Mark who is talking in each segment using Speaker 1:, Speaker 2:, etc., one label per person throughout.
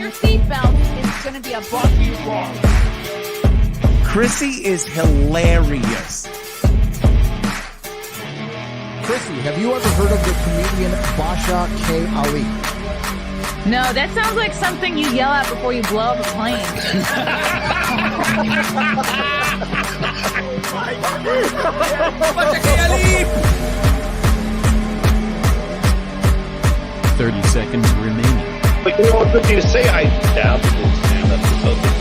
Speaker 1: your seatbelt. It's going to be a bumpy ride.
Speaker 2: Chrissie is hilarious.
Speaker 3: Chrissie, have you ever heard of the comedian Basha K. Ali?
Speaker 1: No, that sounds like something you yell out before you blow up a plane.
Speaker 2: Basha K. Ali!
Speaker 4: 30 seconds remaining.
Speaker 5: But you know what good thing to say? I dabbled in stand-up for something.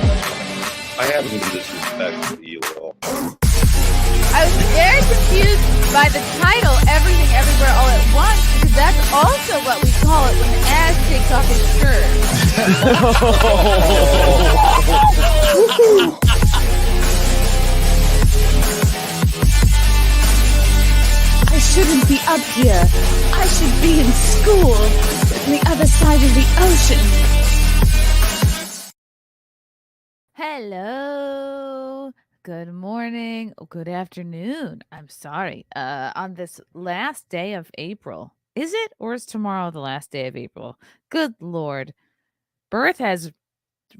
Speaker 5: I haven't been disrespectful to you at all.
Speaker 1: I was very confused by the title, Everything Everywhere All at Once, because that's also what we call it when Ash takes off his shirt. I shouldn't be up here. I should be in school on the other side of the ocean. Hello. Good morning. Good afternoon. I'm sorry. On this last day of April. Is it? Or is tomorrow the last day of April? Good Lord. Birth has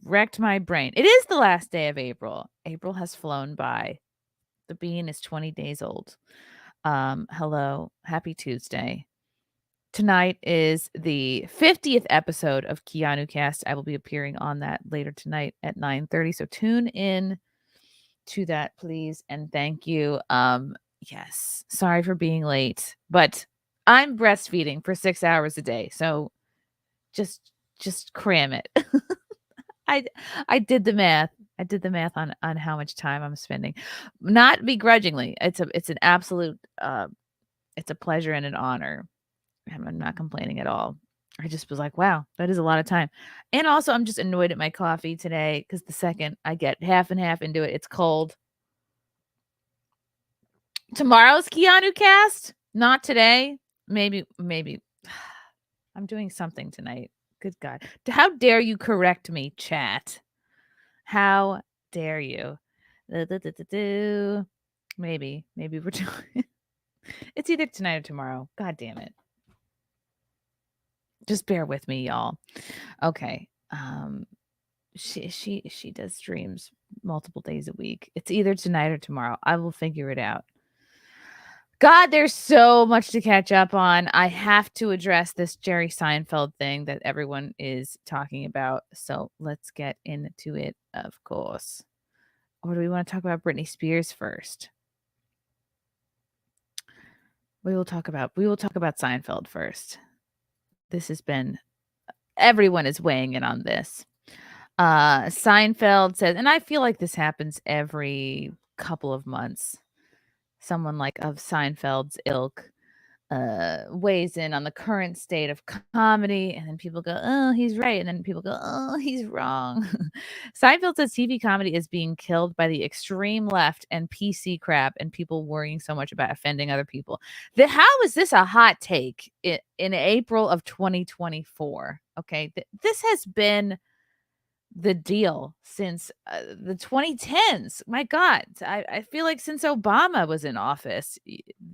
Speaker 1: wrecked my brain. It is the last day of April. April has flown by. The bean is 20 days old. Hello. Happy Tuesday. Tonight is the 50th episode of Keanu Cast. I will be appearing on that later tonight at 9:30. So tune in to that, please, and thank you. Yes, sorry for being late, but I'm breastfeeding for 6 hours a day, so just cram it. I did the math. I did the math on how much time I'm spending, not begrudgingly. It's an absolute it's a pleasure and an honor. I'm not complaining at all. I just was like, wow, that is a lot of time. And also, I'm just annoyed at my coffee today because the second I get half and half into it, it's cold. Tomorrow's Keanu Cast, not today. Maybe. I'm doing something tonight. Good God. How dare you correct me, chat? How dare you? Maybe we're doing it's either tonight or tomorrow. God damn it. Just bear with me, y'all. Okay. She does streams multiple days a week. It's either tonight or tomorrow. I will figure it out. God, there's so much to catch up on. I have to address this Jerry Seinfeld thing that everyone is talking about. So let's get into it, of course. Or do we want to talk about Britney Spears first? We will talk about Seinfeld first. This has been, everyone is weighing in on this. Seinfeld says, and I feel like this happens every couple of months. Someone like of Seinfeld's ilk weighs in on the current state of comedy, and then people go, oh, he's right. And then people go, oh, he's wrong. Seinfeld says TV comedy is being killed by the extreme left and PC crap and people worrying so much about offending other people. How is this a hot take in April of 2024? Okay, this has been the deal since the 2010s. My God, I feel like since Obama was in office,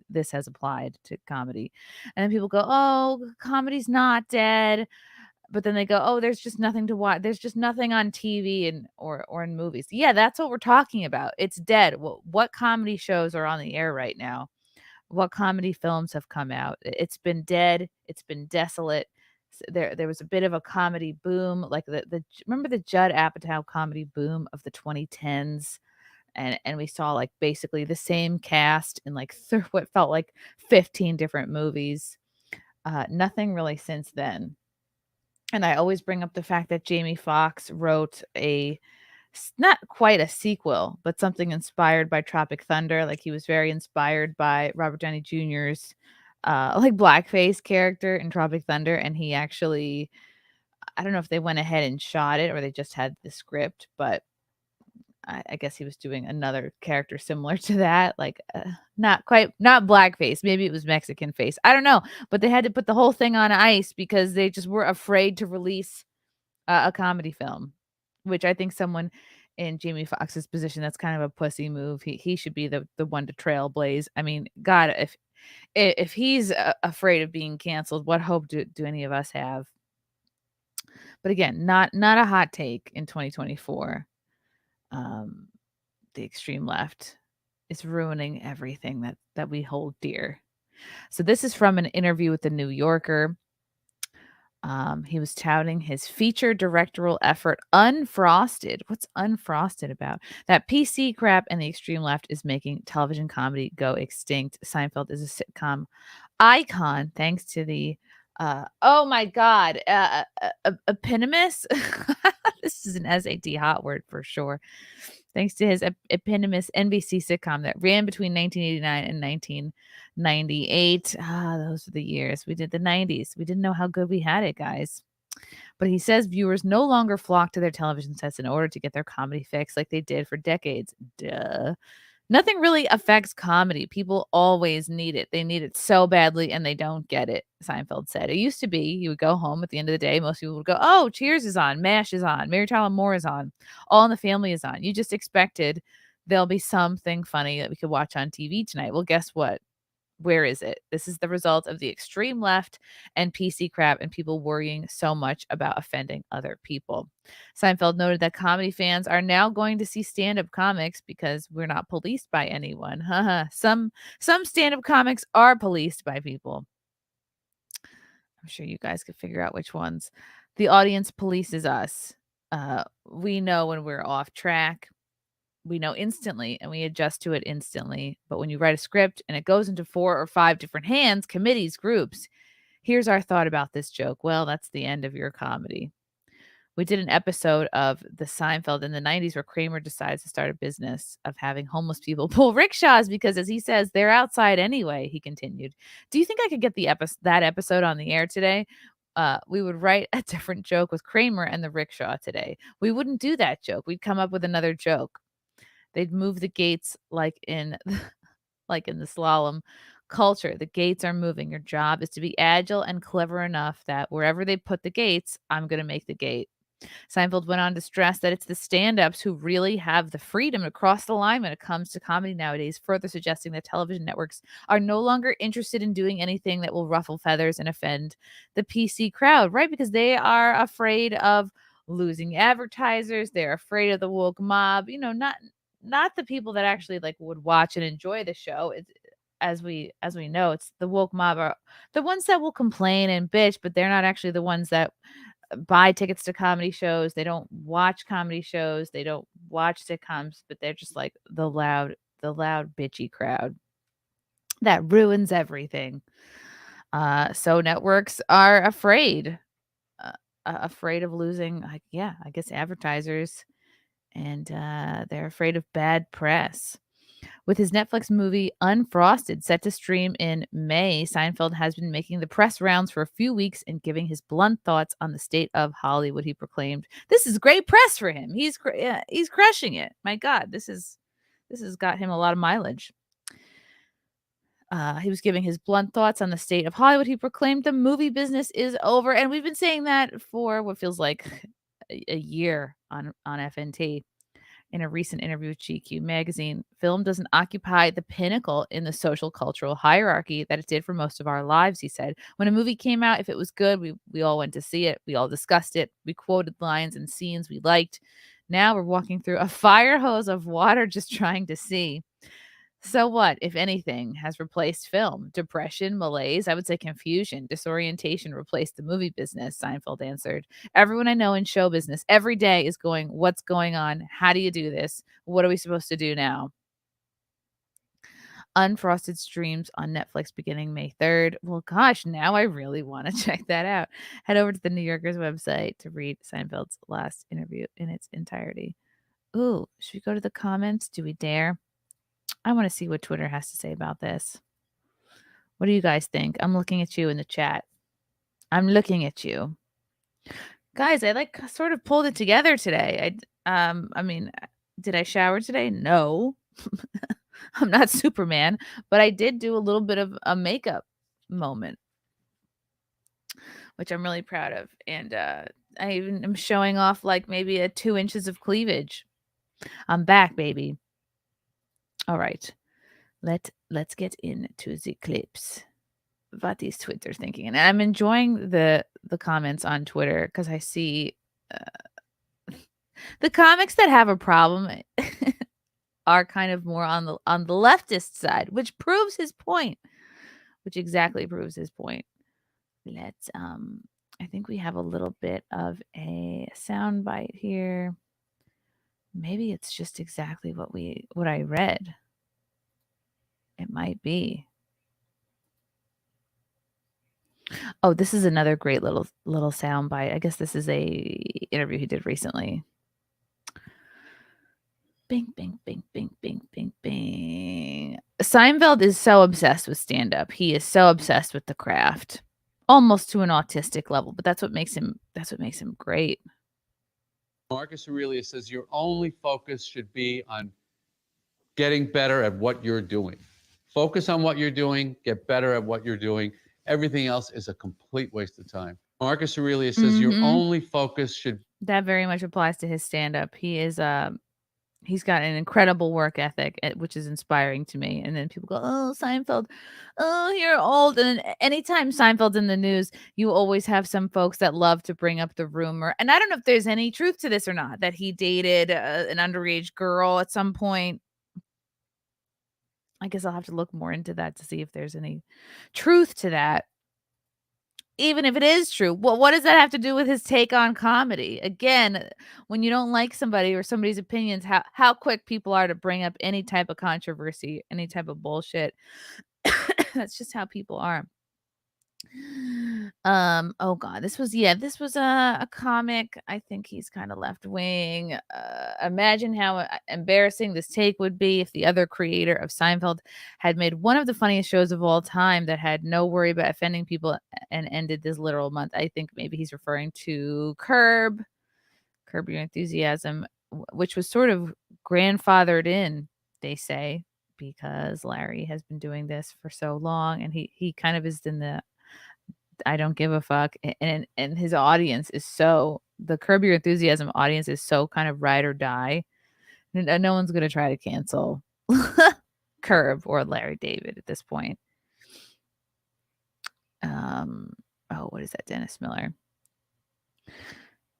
Speaker 1: this has applied to comedy. And then people go, oh, comedy's not dead. But then they go, oh, there's just nothing to watch. There's just nothing on TV and or in movies. Yeah, that's what we're talking about. It's dead. What comedy shows are on the air right now? What comedy films have come out? It's been dead. It's been desolate. There was a bit of a comedy boom, like remember the Judd Apatow comedy boom of the 2010s, and we saw like basically the same cast in like what felt like 15 different movies. Nothing really since then. And I always bring up the fact that Jamie Foxx wrote not quite a sequel, but something inspired by Tropic Thunder. Like he was very inspired by Robert Downey Jr.'s like blackface character in Tropic Thunder, and he actually, I don't know if they went ahead and shot it or they just had the script, but I guess he was doing another character similar to that, like not blackface. Maybe it was Mexican face. I don't know, but they had to put the whole thing on ice because they just were afraid to release a comedy film, which I think someone in Jamie Foxx's position, that's kind of a pussy move. He should be the one to trailblaze. I mean, God, if he's afraid of being canceled, what hope do any of us have? But again, not a hot take in 2024. The extreme left is ruining everything that we hold dear. So this is from an interview with the New Yorker. He was touting his feature directorial effort, Unfrosted. What's Unfrosted about? That PC crap and the extreme left is making television comedy go extinct. Seinfeld is a sitcom icon thanks to the oh my god, eponymous. This is an SAT hot word for sure. Thanks to his eponymous NBC sitcom that ran between 1989 and 1998. Those were the years. We did the 90s. We didn't know how good we had it, guys. But he says viewers no longer flock to their television sets in order to get their comedy fix like they did for decades. Duh. Nothing really affects comedy. People always need it. They need it so badly and they don't get it, Seinfeld said. It used to be you would go home at the end of the day. Most people would go, oh, Cheers is on, MASH is on, Mary Tyler Moore is on, All in the Family is on. You just expected there'll be something funny that we could watch on TV tonight. Well, guess what? Where is it? This is the result of the extreme left and PC crap and people worrying so much about offending other people. Seinfeld noted that comedy fans are now going to see stand-up comics because we're not policed by anyone. Some stand-up comics are policed by people. I'm sure you guys could figure out which ones. The audience polices us. We know when we're off track. We know instantly and we adjust to it instantly. But when you write a script and it goes into 4 or 5 different hands, committees, groups, here's our thought about this joke. Well, that's the end of your comedy. We did an episode of the Seinfeld in the 90s where Kramer decides to start a business of having homeless people pull rickshaws because, as he says, they're outside anyway, he continued. Do you think I could get that episode on the air today? We would write a different joke with Kramer and the rickshaw today. We wouldn't do that joke. We'd come up with another joke. They'd move the gates like in the slalom culture. The gates are moving. Your job is to be agile and clever enough that wherever they put the gates, I'm going to make the gate. Seinfeld went on to stress that it's the stand-ups who really have the freedom to cross the line when it comes to comedy nowadays, further suggesting that television networks are no longer interested in doing anything that will ruffle feathers and offend the PC crowd, right? Because they are afraid of losing advertisers. They're afraid of the woke mob. You know, not the people that actually like would watch and enjoy the show. It's, as we know, it's the woke mob are the ones that will complain and bitch, but they're not actually the ones that buy tickets to comedy shows. They don't watch comedy shows. They don't watch sitcoms, but they're just like the loud bitchy crowd that ruins everything. So networks are afraid of losing, I guess advertisers. And they're afraid of bad press. With his Netflix movie Unfrosted set to stream in May, Seinfeld has been making the press rounds for a few weeks and giving his blunt thoughts on the state of Hollywood. He proclaimed, "This is great press for him. He's crushing it. My God, this has got him a lot of mileage." He was giving his blunt thoughts on the state of Hollywood. He proclaimed the movie business is over, and we've been saying that for what feels like a year on FNT. In a recent interview with GQ magazine, film doesn't occupy the pinnacle in the social cultural hierarchy that it did for most of our lives, he said. When a movie came out, if it was good, we all went to see it. We all discussed it. We quoted lines and scenes we liked. Now we're walking through a fire hose of water just trying to see. So what, if anything, has replaced film? Depression, malaise, I would say confusion, disorientation replaced the movie business, Seinfeld answered. Everyone I know in show business every day is going, what's going on? How do you do this? What are we supposed to do now? Unfrosted streams on Netflix beginning May 3rd. Well, gosh, now I really want to check that out. Head over to the New Yorker's website to read Seinfeld's last interview in its entirety. Ooh, should we go to the comments? Do we dare? I want to see what Twitter has to say about this. What do you guys think? I'm looking at you in the chat. I'm looking at you. Guys, I sort of pulled it together today. I mean, did I shower today? No. I'm not Superman, but I did do a little bit of a makeup moment, which I'm really proud of. And I even am showing off like maybe a 2 inches of cleavage. I'm back, baby. All right. Let's get into the clips. these tweets are thinking. And I'm enjoying the comments on Twitter because I see the comics that have a problem are kind of more on the leftist side, which proves his point. Which exactly proves his point. Let's I think we have a little bit of a sound bite here. Maybe it's just exactly what I read. It might be. Oh, this is another great little sound bite. I guess this is a interview he did recently. Bing, bing, bing, bing, bing, bing, bing. Seinfeld is so obsessed with stand-up. He is so obsessed with the craft, almost to an autistic level. But that's what makes him great.
Speaker 4: Marcus Aurelius says your only focus should be on getting better at what you're doing. Focus on what you're doing, get better at what you're doing. Everything else is a complete waste of time. Marcus Aurelius says your only focus should...
Speaker 1: That very much applies to his stand-up. He is he's got an incredible work ethic, which is inspiring to me. And then people go, "Oh, Seinfeld, oh, you're old." And then anytime Seinfeld's in the news, you always have some folks that love to bring up the rumor. And I don't know if there's any truth to this or not, that he dated an underage girl at some point. I guess I'll have to look more into that to see if there's any truth to that. Even if it is true, what does that have to do with his take on comedy? Again, when you don't like somebody or somebody's opinions, how quick people are to bring up any type of controversy, any type of bullshit. That's just how people are. Oh god, this was a comic. I think he's kind of left wing. Imagine how embarrassing this take would be if the other creator of Seinfeld had made one of the funniest shows of all time that had no worry about offending people and ended this literal month. I think maybe he's referring to Curb Your Enthusiasm, which was sort of grandfathered in, they say, because Larry has been doing this for so long, and he kind of is in the I don't give a fuck. And his audience is so, the Curb Your Enthusiasm audience is so kind of ride or die. No one's going to try to cancel Curb or Larry David at this point. Oh, what is that? Dennis Miller.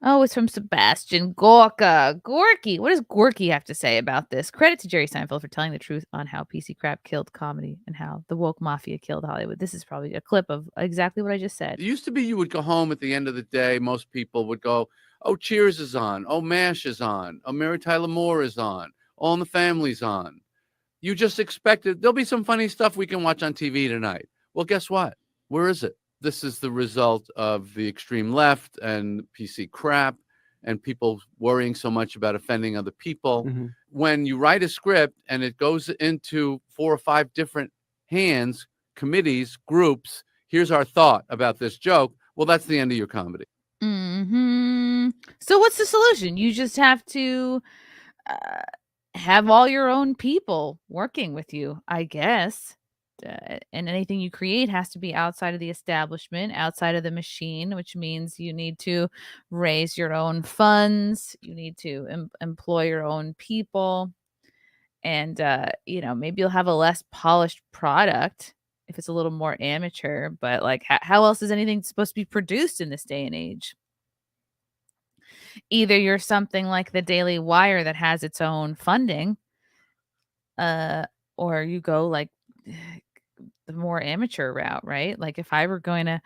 Speaker 1: Oh, it's from Sebastian Gorka. Gorky. What does Gorky have to say about this? Credit to Jerry Seinfeld for telling the truth on how PC crap killed comedy and how the woke mafia killed Hollywood. This is probably a clip of exactly what I just said.
Speaker 4: It used to be you would go home at the end of the day. Most people would go, "Oh, Cheers is on. Oh, MASH is on. Oh, Mary Tyler Moore is on. All in the Family's on." You just expected there'll be some funny stuff we can watch on TV tonight. Well, guess what? Where is it? This is the result of the extreme left and PC crap and people worrying so much about offending other people. Mm-hmm. When you write a script and it goes into 4 or 5 different hands, committees, groups, here's our thought about this joke. Well, that's the end of your comedy.
Speaker 1: Mm-hmm. So what's the solution? You just have to have all your own people working with you, I guess. And anything you create has to be outside of the establishment, outside of the machine, which means you need to raise your own funds. You need to employ your own people. And, maybe you'll have a less polished product if it's a little more amateur. But, like, how else is anything supposed to be produced in this day and age? Either you're something like the Daily Wire that has its own funding, or you go, like, the more amateur route, right? Like if I were going to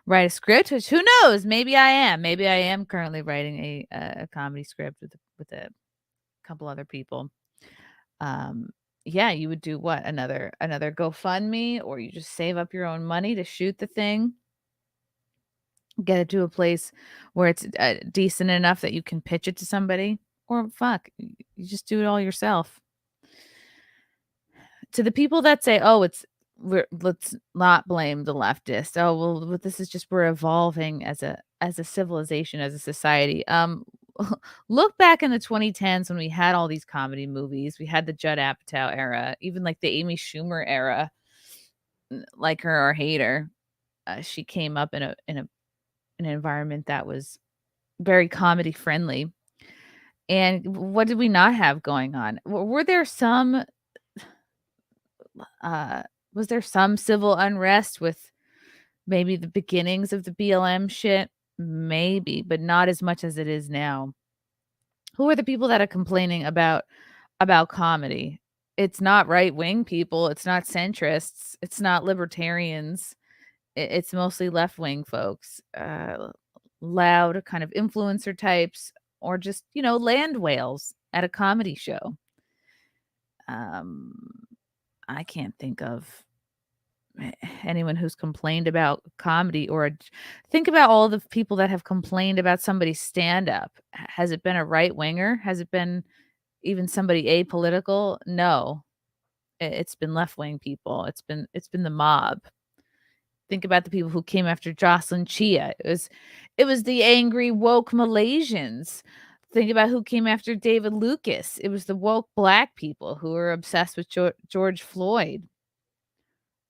Speaker 1: write a script, which who knows, maybe I am currently writing a comedy script with a couple other people. You would do what? Another GoFundMe, or you just save up your own money to shoot the thing, get it to a place where it's decent enough that you can pitch it to somebody, or you just do it all yourself. To the people that say, "Oh, let's not blame the leftists. Oh, well, this is just, we're evolving as a civilization, as a society." Look back in the 2010s when we had all these comedy movies. We had the Judd Apatow era, even like the Amy Schumer era. Like her or hate her, she came up in an environment that was very comedy friendly. And what did we not have going on? Were there some was there some civil unrest with Maybe the beginnings of the BLM shit, maybe, but not as much as it is now. Who are the people that are complaining about comedy? It's not right-wing people, it's not centrists, it's not libertarians. It's mostly left-wing folks, loud kind of influencer types, or just, land whales at a comedy show. I can't think of anyone who's complained about comedy, or think about all the people that have complained about somebody's stand-up. Has it been a right-winger? Has it been even somebody apolitical? No. It's been left-wing people. It's been the mob. Think about the people who came after Jocelyn Chia. It was the angry woke Malaysians. Think about who came after David Lucas. It was the woke black people who were obsessed with George Floyd.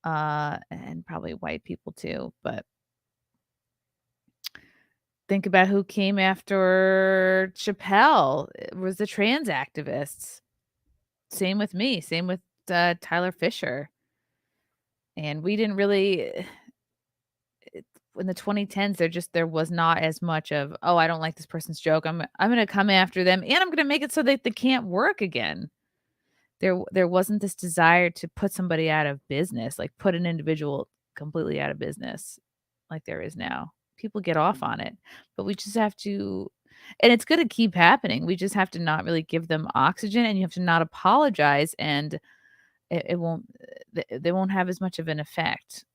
Speaker 1: And probably white people too, but think about who came after Chappelle. It was the trans activists. Same with me. Same with Tyler Fisher. And we didn't really, in the 2010s, there was not as much of, oh, I don't like this person's joke, I'm going to come after them, and I'm going to make it so that they can't work again. There wasn't this desire to put somebody out of business, like put an individual completely out of business like there is now. People get off on it, but we just have to, and it's going to keep happening. We just have to not really give them oxygen, and you have to not apologize, and they won't have as much of an effect.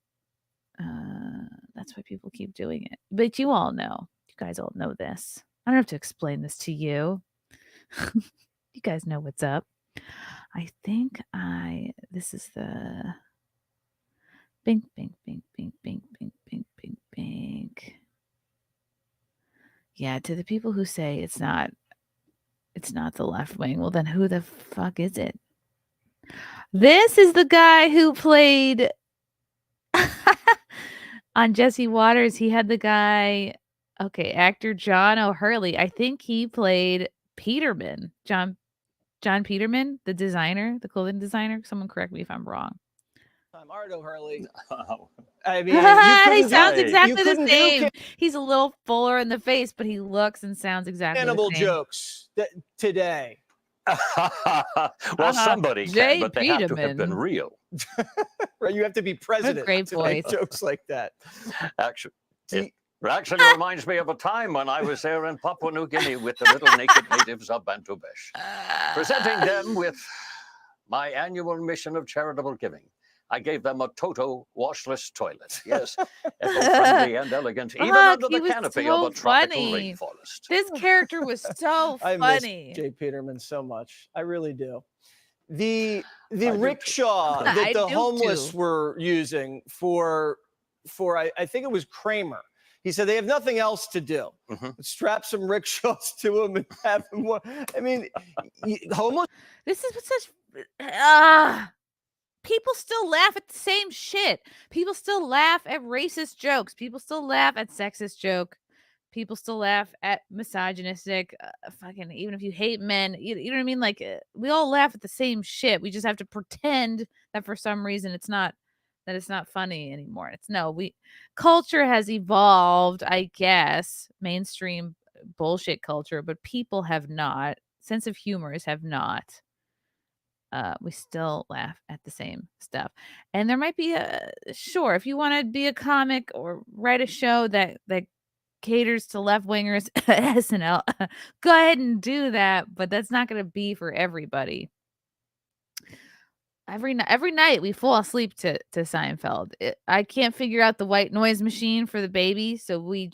Speaker 1: That's why people keep doing it. But you all know, you guys all know this. I don't have to explain this to you. You guys know what's up. I think this is the bink, bink, bink, bink, bink, bink, bink, bink, bink. Yeah, to the people who say it's not the left wing, well then who the fuck is it? This is the guy who played on Jesse Waters. He had the guy, actor John O'Hurley. I think he played Peterman, John Peterman, the designer, the clothing designer. Someone correct me if I'm wrong.
Speaker 6: I'm Art O'Hurley.
Speaker 7: Oh.
Speaker 6: I mean,
Speaker 1: he sounds exactly the
Speaker 6: couldn't
Speaker 1: same. He's a little fuller in the face, but he looks and sounds exactly
Speaker 6: cannibal
Speaker 1: the same.
Speaker 6: jokes today.
Speaker 7: Well, somebody
Speaker 1: Jay
Speaker 7: can, but they have to have been
Speaker 1: Peterman.
Speaker 7: real.
Speaker 6: Right, you have to be president
Speaker 1: great
Speaker 6: to make
Speaker 1: voice.
Speaker 6: jokes like that.
Speaker 7: Actually, it actually reminds me of a time when I was there in Papua New Guinea with the little naked natives of Bantubesh, presenting them with my annual mission of charitable giving. I gave them a Toto washless toilet. Yes, eco-friendly and elegant, even under the canopy of a tropical rainforest.
Speaker 1: This character was so
Speaker 6: I
Speaker 1: funny.
Speaker 6: miss Jay Peterman so much. I really do. The
Speaker 7: do
Speaker 6: rickshaw
Speaker 1: too.
Speaker 6: that
Speaker 1: I
Speaker 6: the
Speaker 1: do
Speaker 6: homeless
Speaker 1: too.
Speaker 6: were using for I think it was Kramer. He said they have nothing else to do. Strap some rickshaws to them and have them. I mean, homeless.
Speaker 1: This is what such. People still laugh at the same shit. People still laugh at racist jokes. People still laugh at sexist joke. People still laugh at misogynistic. Fucking, even if you hate men, you know what I mean? Like, we all laugh at the same shit. We just have to pretend that for some reason it's not funny anymore. Culture has evolved, I guess, mainstream bullshit culture, but people have not. Sense of humors have not. We still laugh at the same stuff. And there might be sure, if you want to be a comic or write a show that caters to left wingers at SNL, go ahead and do that, but that's not going to be for everybody. Every night we fall asleep to Seinfeld. I can't figure out the white noise machine for the baby, so we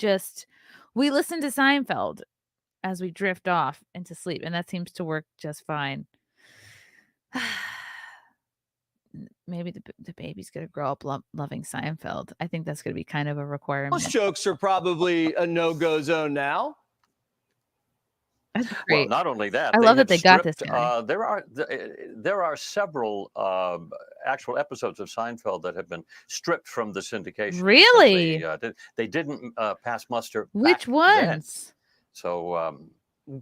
Speaker 1: listen to Seinfeld as we drift off into sleep, and that seems to work just fine. Maybe the baby's gonna grow up loving Seinfeld. I think that's gonna be kind of a requirement.
Speaker 6: Most jokes are probably a no-go zone now.
Speaker 1: That's great.
Speaker 7: Well, not only that,
Speaker 1: I love that they got this guy.
Speaker 7: There are several actual episodes of Seinfeld that have been stripped from the syndication.
Speaker 1: Really?
Speaker 7: They didn't pass muster.
Speaker 1: Which ones?
Speaker 7: Then. So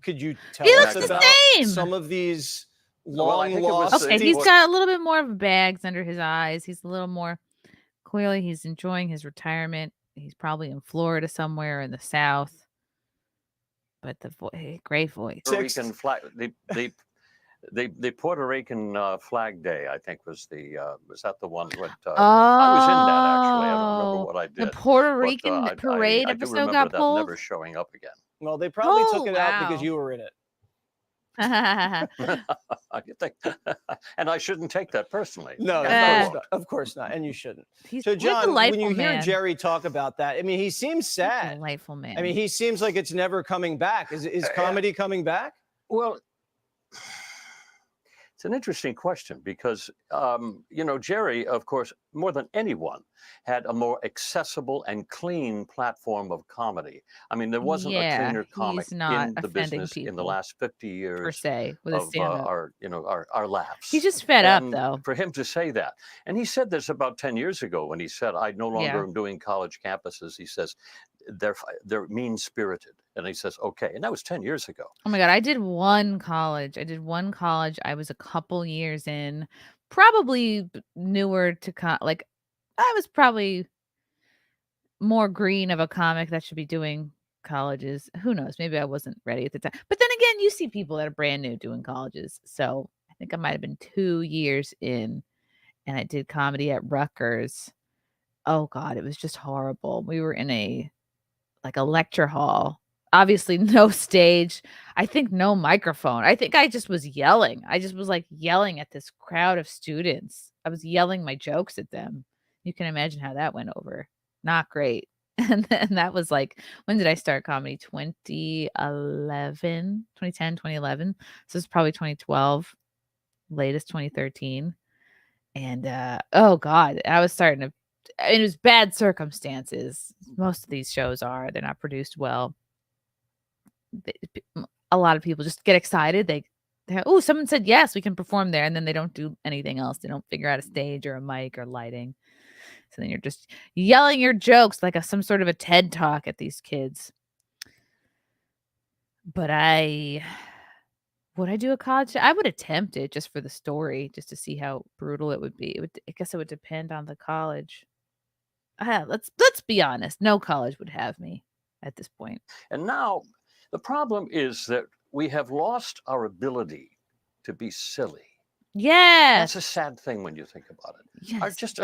Speaker 6: could you tell
Speaker 1: He
Speaker 6: us
Speaker 1: looks the
Speaker 6: about
Speaker 1: same.
Speaker 6: some of these
Speaker 7: Well, I
Speaker 6: long
Speaker 7: think it was-
Speaker 6: lost?
Speaker 1: Okay, he's got a little bit more of bags under his eyes. He's a little more Clearly, he's enjoying his retirement. He's probably in Florida somewhere in the South. But great voice.
Speaker 7: Puerto Rican flag, the Puerto Rican Flag Day, I think, was that the one? I was in that actually. I don't remember what I did.
Speaker 1: The Puerto Rican parade
Speaker 7: I do
Speaker 1: episode
Speaker 7: remember
Speaker 1: got
Speaker 7: that
Speaker 1: pulled.
Speaker 7: never showing up again.
Speaker 6: Well, they probably took it out because you were in it.
Speaker 7: You think? And I shouldn't take that personally.
Speaker 6: No, of course not, and you shouldn't. So,
Speaker 1: He's
Speaker 6: John, when you hear
Speaker 1: man.
Speaker 6: Jerry talk about that, I mean, he seems sad.
Speaker 1: He's a delightful man.
Speaker 6: I mean, he seems like it's never coming back. Is comedy coming back?
Speaker 7: Well, it's an interesting question because, Jerry, of course, more than anyone, had a more accessible and clean platform of comedy. I mean, there wasn't a cleaner comic in the business in the last 50 years
Speaker 1: per se, with
Speaker 7: of our laughs.
Speaker 1: He's just fed up, though.
Speaker 7: For him to say that. And he said this about 10 years ago when he said, I no longer am doing college campuses. He says, they're mean-spirited. And he says, okay. And that was 10 years ago.
Speaker 1: Oh, my God. I did one college. I was a couple years in, probably newer to I was probably more green of a comic that should be doing colleges. Who knows? Maybe I wasn't ready at the time. But then again, you see people that are brand new doing colleges. So I think I might have been 2 years in, and I did comedy at Rutgers. Oh, God. It was just horrible. We were in a lecture hall. Obviously no stage. I think no microphone. I think I just was yelling. I just was yelling at this crowd of students. I was yelling my jokes at them. You can imagine how that went over. Not great. And then that was when did I start comedy? 2010, 2011. So it's probably 2012, latest 2013. And oh God, I was starting to, it was bad circumstances. Most of these shows they're not produced well. A lot of people just get excited. Someone said yes, we can perform there, and then they don't do anything else. They don't figure out a stage or a mic or lighting. So then you're just yelling your jokes like some sort of a TED talk at these kids. But would I do a college? I would attempt it just for the story, just to see how brutal it would be. I guess it would depend on the college. Let's be honest. No college would have me at this point.
Speaker 7: And now the problem is that we have lost our ability to be silly.
Speaker 1: Yeah,
Speaker 7: that's a sad thing when you think about it.
Speaker 1: Yes.
Speaker 7: Just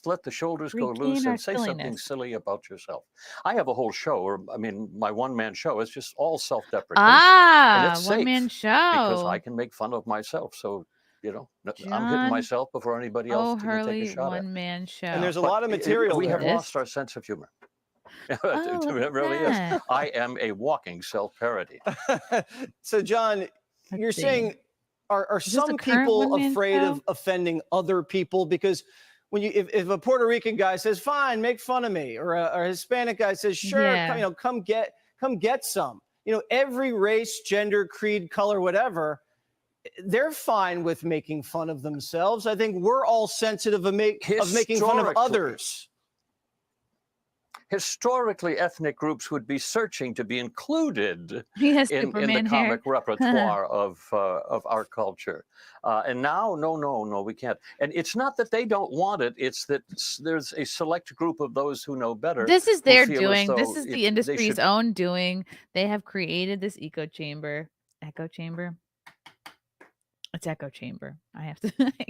Speaker 7: let the shoulders go loose and say something silly about yourself. I have a whole show, my one-man show is just all self-deprecation. And it's
Speaker 1: one-man show.
Speaker 7: Because I can make fun of myself. So, I'm hitting myself before anybody else can take a shot at.
Speaker 1: One-man show.
Speaker 6: And there's a lot of material.
Speaker 7: We have lost our sense of humor. It really is. I am a walking self-parody.
Speaker 6: So, John, you're saying, are some people afraid of offending other people? Because when if a Puerto Rican guy says, "Fine, make fun of me," or a Hispanic guy says, "Sure, come get some," every race, gender, creed, color, whatever, they're fine with making fun of themselves. I think we're all sensitive of making fun of others.
Speaker 7: Historically, ethnic groups would be searching to be included
Speaker 1: in
Speaker 7: the comic repertoire of our culture. And now, no, we can't. And it's not that they don't want it. It's that there's a select group of those who know better.
Speaker 1: This is their doing. This is the industry's own doing. They have created this echo chamber. Echo chamber? It's echo chamber. I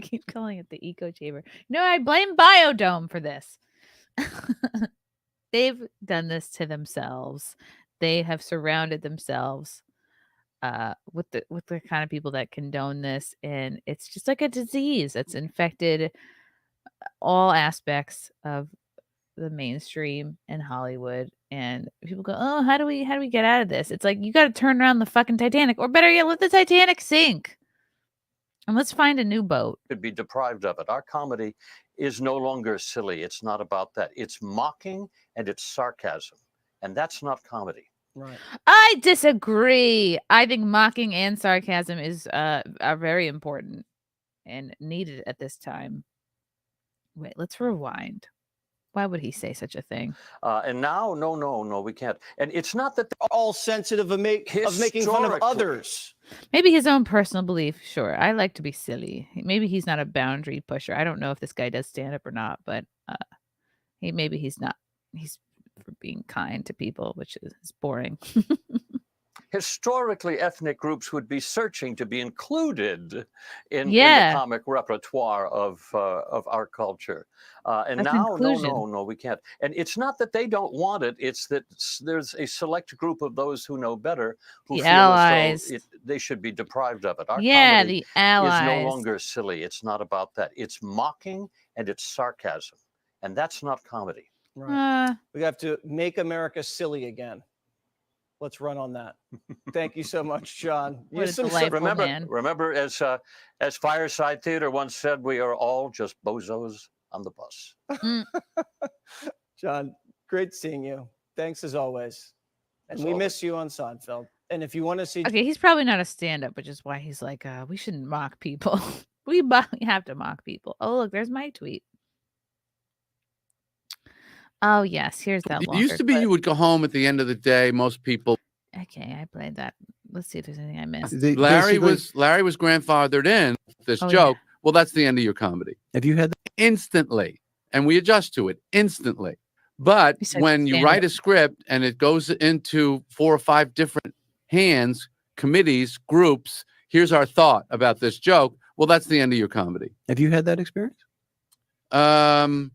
Speaker 1: keep calling it the echo chamber. No, I blame Biodome for this. They've done this to themselves. They have surrounded themselves with the kind of people that condone this, and it's just like a disease that's infected all aspects of the mainstream and Hollywood. And people go, "Oh, how do we get out of this?" It's like, you got to turn around the fucking Titanic, or better yet, let the Titanic sink, and let's find a new boat.
Speaker 7: Could be deprived of it. Our comedy is no longer silly. It's not about that. It's mocking and it's sarcasm. And that's not comedy.
Speaker 6: Right.
Speaker 1: I disagree. I think mocking and sarcasm are very important and needed at this time. Wait, let's rewind. Why would he say such a thing?
Speaker 7: And now, no, we can't. And it's not that they're
Speaker 6: all sensitive of making fun of others.
Speaker 1: Maybe his own personal belief. Sure, I like to be silly. Maybe he's not a boundary pusher. I don't know if this guy does stand up or not, but maybe he's not. He's for being kind to people, which is boring.
Speaker 7: Historically, ethnic groups would be searching to be included in the comic repertoire of our culture. And
Speaker 1: That's
Speaker 7: now,
Speaker 1: inclusion.
Speaker 7: no, we can't. And it's not that they don't want it. It's that there's a select group of those who know better who feel as though they should be deprived of it. Our comedy
Speaker 1: the allies.
Speaker 7: is no longer silly. It's not about that. It's mocking and it's sarcasm. And that's not comedy.
Speaker 6: Right. We have to make America silly again. Let's run on that. Thank you so much, John.
Speaker 7: Remember, as Fireside Theater once said, we are all just bozos on the bus.
Speaker 6: John, great seeing you. Thanks as always. And we miss you on Seinfeld. And if you want to see...
Speaker 1: Okay, he's probably not a stand-up, which is why he's like, we shouldn't mock people. we have to mock people. Oh, look, there's my tweet. Oh, yes. Here's that.
Speaker 4: It used to be you would go home at the end of the day. Most people.
Speaker 1: Okay, I played that. Let's see if there's anything I missed.
Speaker 4: Larry was grandfathered in this joke. Yeah. Well, that's the end of your comedy.
Speaker 3: Have you had that?
Speaker 4: Instantly. And we adjust to it instantly. But when you write a script and it goes into 4 or 5 different hands, committees, groups, here's our thought about this joke. Well, that's the end of your comedy.
Speaker 3: Have you had that experience?
Speaker 4: No.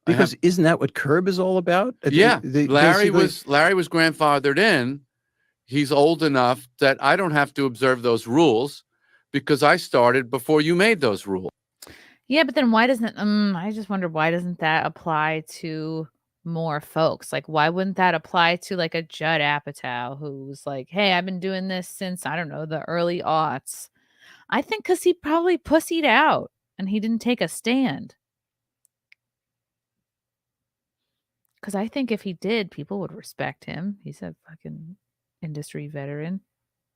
Speaker 3: Because isn't that what Curb is all about?
Speaker 4: Yeah, Larry was grandfathered in. He's old enough that I don't have to observe those rules because I started before you made those rules.
Speaker 1: Yeah, but then why doesn't I just wonder why doesn't that apply to more folks? Like, why wouldn't that apply to like a Judd Apatow who's like, hey, I've been doing this since, I don't know, the early aughts. I think because he probably pussied out and he didn't take a stand. Because I think if he did, people would respect him. He's a fucking industry veteran.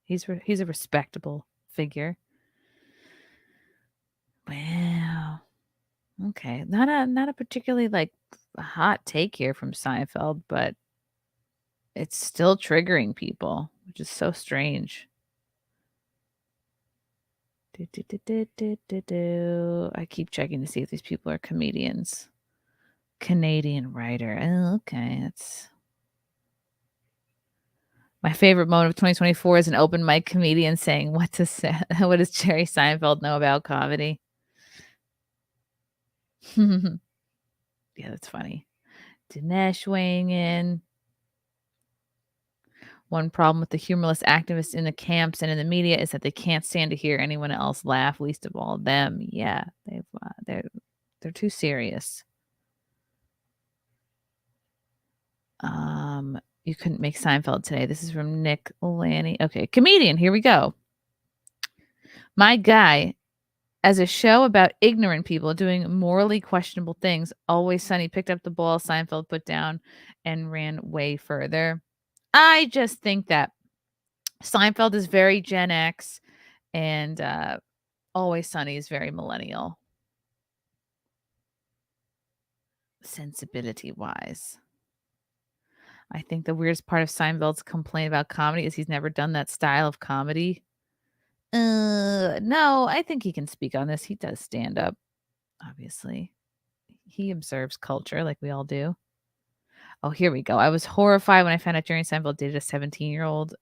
Speaker 1: He's a respectable figure. Wow. Okay. Not a particularly like hot take here from Seinfeld, but it's still triggering people, which is so strange. I keep checking to see if these people are comedians. Canadian writer. Oh, okay. That's my favorite moment of 2024 is an open mic comedian saying, what does Jerry Seinfeld know about comedy? Yeah, that's funny. Dinesh weighing in. One problem with the humorless activists in the camps and in the media is that they can't stand to hear anyone else laugh, least of all them. Yeah, they're too serious. You couldn't make Seinfeld today. This is from Nick Lanny. Okay, comedian. Here we go. My guy, as a show about ignorant people doing morally questionable things, Always Sunny picked up the ball Seinfeld put down and ran way further. I just think that Seinfeld is very Gen X and Always Sunny is very millennial. Sensibility-wise. I think the weirdest part of Seinfeld's complaint about comedy is he's never done that style of comedy. No, I think he can speak on this. He does stand up, obviously. He observes culture like we all do. Oh, here we go. I was horrified when I found out Jerry Seinfeld dated a 17-year-old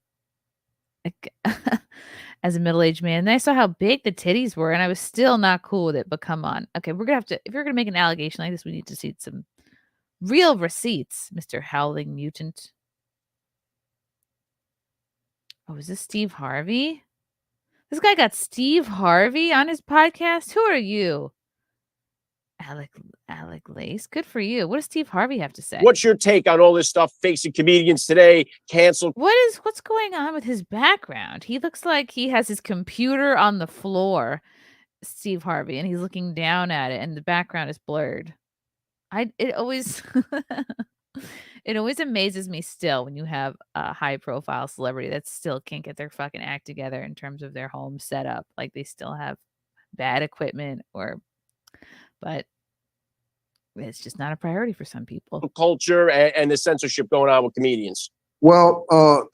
Speaker 1: as a middle-aged man. And then I saw how big the titties were, and I was still not cool with it. But come on. Okay, we're going to have to, if you're going to make an allegation like this, we need to see some real receipts, Mr. Howling Mutant. Oh, is this Steve Harvey? This guy got Steve Harvey on his podcast? Who are you? Alec Lace. Good for you. What does Steve Harvey have to say?
Speaker 8: What's your take on all this stuff facing comedians today? Canceled.
Speaker 1: What's going on with his background? He looks like he has his computer on the floor, Steve Harvey, and he's looking down at it, and the background is blurred. It always amazes me still when you have a high profile celebrity that still can't get their fucking act together in terms of their home setup. Like they still have bad equipment but it's just not a priority for some people.
Speaker 8: Culture and the censorship going on with comedians.
Speaker 9: Well,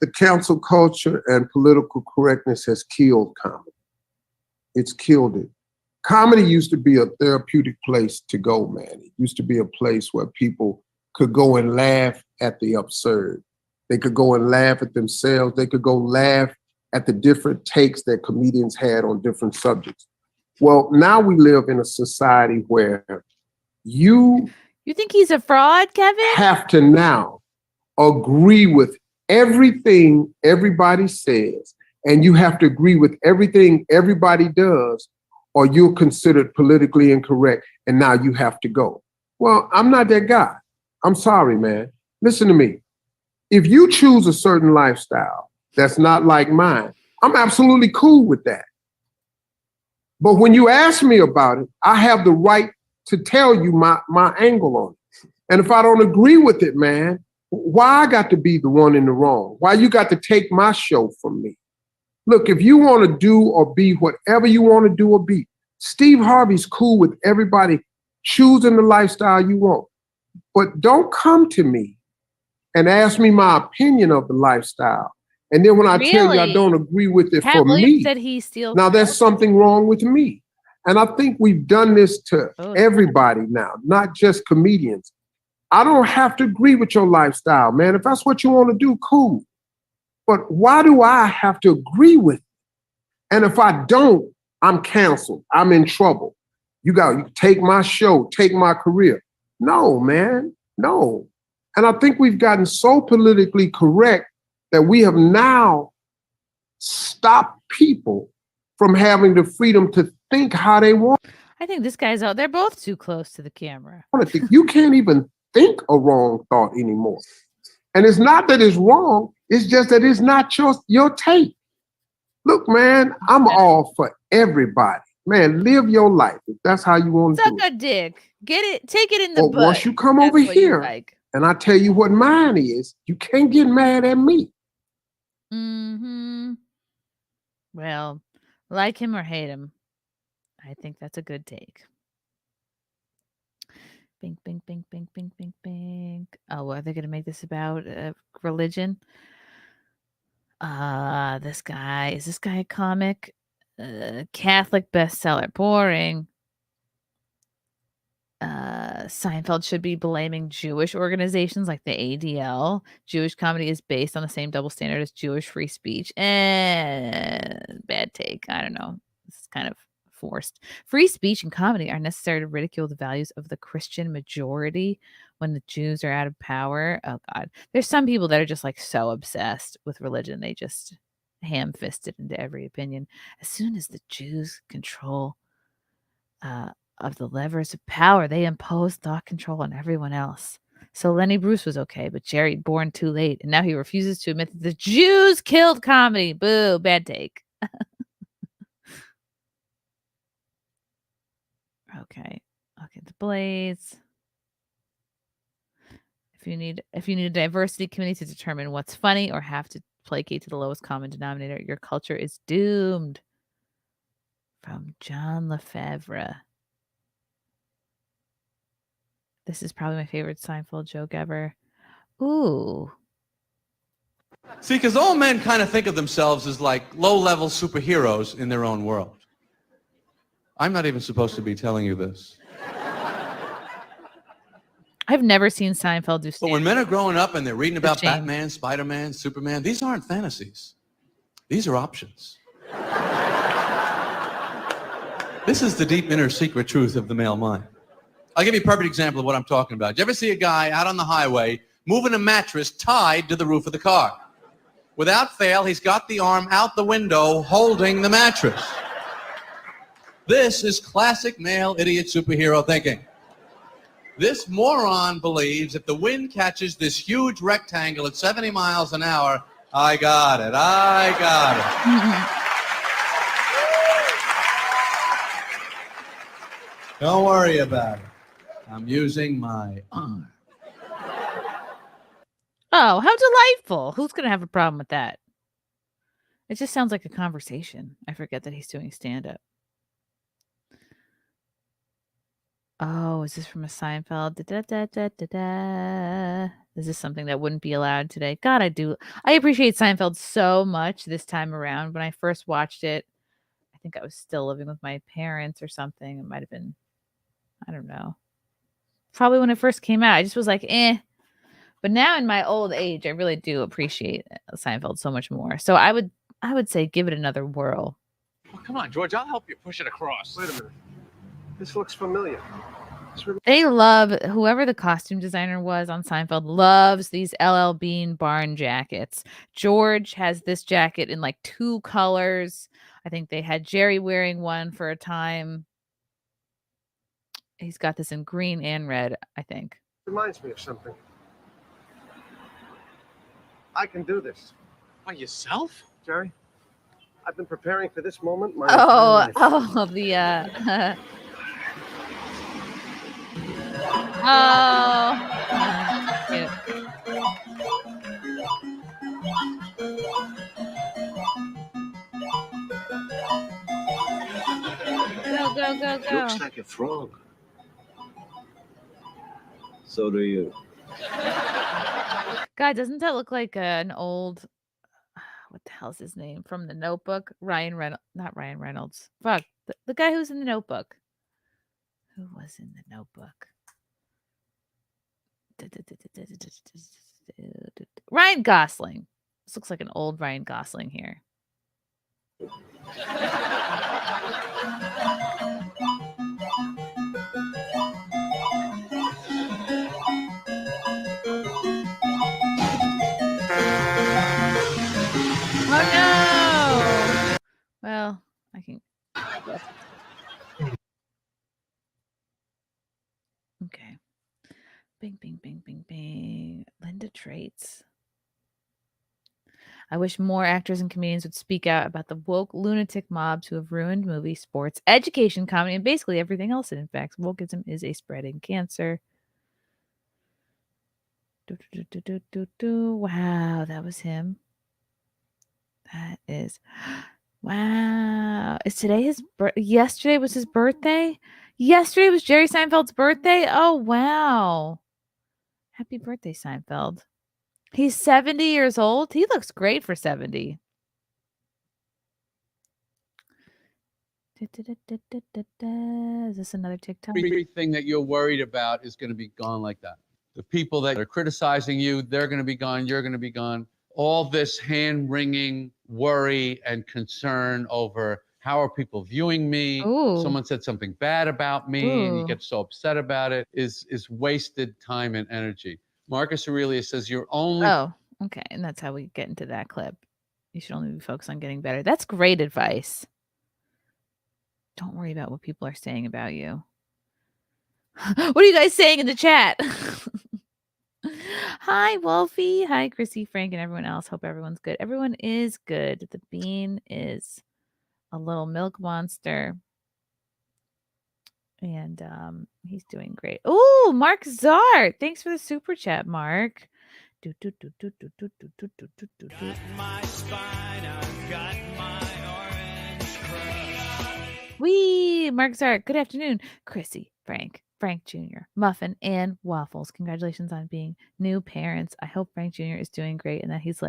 Speaker 9: the cancel culture and political correctness has killed comedy. It's killed it. Comedy used to be a therapeutic place to go, man. It used to be a place where people could go and laugh at the absurd. They could go and laugh at themselves. They could go laugh at the different takes that comedians had on different subjects. Well, now we live in a society where you
Speaker 1: think he's a fraud, Kevin?
Speaker 9: Have to now agree with everything everybody says, and you have to agree with everything everybody does, or you're considered politically incorrect, and now you have to go. Well, I'm not that guy. I'm sorry, man. Listen to me. If you choose a certain lifestyle that's not like mine, I'm absolutely cool with that. But when you ask me about it, I have the right to tell you my angle on it. And if I don't agree with it, man, why I got to be the one in the wrong? Why you got to take my show from me? Look, if you want to do or be whatever you want to do or be, Steve Harvey's cool with everybody choosing the lifestyle you want. But don't come to me and ask me my opinion of the lifestyle. And then when I tell you I don't agree with it for me,
Speaker 1: said he steals
Speaker 9: now there's something wrong with me. And I think we've done this to everybody now, not just comedians. I don't have to agree with your lifestyle, man. If that's what you want to do, cool. But why do I have to agree with it? And if I don't, I'm canceled. I'm in trouble. You take my show, take my career. No, man, no. And I think we've gotten so politically correct that we have now stopped people from having the freedom to think how they want.
Speaker 1: I think this guy's out. They're both too close to the camera.
Speaker 9: You can't even think a wrong thought anymore. And it's not that it's wrong. It's just that it's not your take. Look, man, I'm all for everybody. Man, live your life. If that's how you want to do it.
Speaker 1: Suck a dick. Get it. Take it in the butt.
Speaker 9: Once you come over here and I tell you what mine is, you can't get mad at me.
Speaker 1: Mm-hmm. Well, like him or hate him, I think that's a good take. Bink, bink, bink, bink, bink, bink, bink. Oh, are they going to make this about religion? Is this guy a comic? Catholic bestseller. Boring. Seinfeld should be blaming Jewish organizations like the ADL. Jewish comedy is based on the same double standard as Jewish free speech. Bad take. I don't know. This is kind of forced. Free speech and comedy are necessary to ridicule the values of the Christian majority when the Jews are out of power. Oh God. There's some people that are just like so obsessed with religion. They just ham-fisted into every opinion. As soon as the Jews control of the levers of power, they impose thought control on everyone else. So Lenny Bruce was okay, but Jerry born too late, and now he refuses to admit that the Jews killed comedy. Boo, bad take. Okay, the Blades. If you need a diversity committee to determine what's funny or have to placate to the lowest common denominator, your culture is doomed. From John Lefebvre. This is probably my favorite Seinfeld joke ever. Ooh.
Speaker 2: See, because all men kind of think of themselves as like low-level superheroes in their own world. I'm not even supposed to be telling you this.
Speaker 1: I've never seen Seinfeld do stand-up.
Speaker 2: But when men are growing up and they're reading about Batman, Spider-Man, Superman, these aren't fantasies. These are options. This is the deep inner secret truth of the male mind. I'll give you a perfect example of what I'm talking about. Did you ever see a guy out on the highway moving a mattress tied to the roof of the car? Without fail, he's got the arm out the window holding the mattress. This is classic male idiot superhero thinking. This moron believes if the wind catches this huge rectangle at 70 miles an hour, I got it. Don't worry about it. I'm using my arm.
Speaker 1: Oh, how delightful. Who's going to have a problem with that? It just sounds like a conversation. I forget that he's doing stand-up. Oh, is this from a Seinfeld? Is this something that wouldn't be allowed today? God, I appreciate Seinfeld so much this time around. When I first watched it, I think I was still living with my parents or something. It might have been, I don't know. Probably when it first came out, I just was like, eh. But now in my old age, I really do appreciate Seinfeld so much more. So I would say give it another whirl.
Speaker 10: Well, come on, George. I'll help you push it across.
Speaker 11: Wait a minute. This looks familiar.
Speaker 1: They love, whoever the costume designer was on Seinfeld loves these LL Bean barn jackets. George has this jacket in like 2 colors. I think they had Jerry wearing one for a time. He's got this in green and red, I think.
Speaker 11: Reminds me of something. I can do this.
Speaker 10: By yourself?
Speaker 11: Jerry, I've been preparing for this moment my entire life.
Speaker 1: Oh, the cute. Go.
Speaker 5: Looks like a frog. So do you.
Speaker 1: God, doesn't that look like an old, what the hell's his name from The Notebook? Not Ryan Reynolds. Fuck, the guy who's in The Notebook. Who was in The Notebook? Ryan Gosling. This looks like an old Ryan Gosling here. Oh no! Well, I can. Okay. Bing, bing, bing, bing, bing. Linda Traits. I wish more actors and comedians would speak out about the woke lunatic mobs who have ruined movies, sports, education, comedy, and basically everything else. And in fact, wokeism is a spreading cancer. Wow, that was him. That is, wow. Is today his birthday? Yesterday was his birthday? Yesterday was Jerry Seinfeld's birthday? Oh, wow. Happy birthday, Seinfeld. He's 70 years old. He looks great for 70. Is this another TikTok?
Speaker 4: Everything that you're worried about is going to be gone like that. The people that are criticizing you, they're going to be gone. You're going to be gone. All this hand-wringing worry and concern over how are people viewing me?
Speaker 1: Ooh.
Speaker 4: Someone said something bad about me, and you get so upset about it, is wasted time and energy. Marcus Aurelius says you're only...
Speaker 1: Oh, okay. And that's how we get into that clip. You should only be focused on getting better. That's great advice. Don't worry about what people are saying about you. What are you guys saying in the chat? Hi, Wolfie. Hi, Chrissy, Frank, and everyone else. Hope everyone's good. Everyone is good. The bean is a little milk monster. And he's doing great. Oh, Mark Zart. Thanks for the super chat, Mark. Got my spine, I've got my orange crush. Wee, Mark Zart. Good afternoon, Chrissy, Frank Jr., Muffin, and Waffles. Congratulations on being new parents. I hope Frank Jr. is doing great and that he's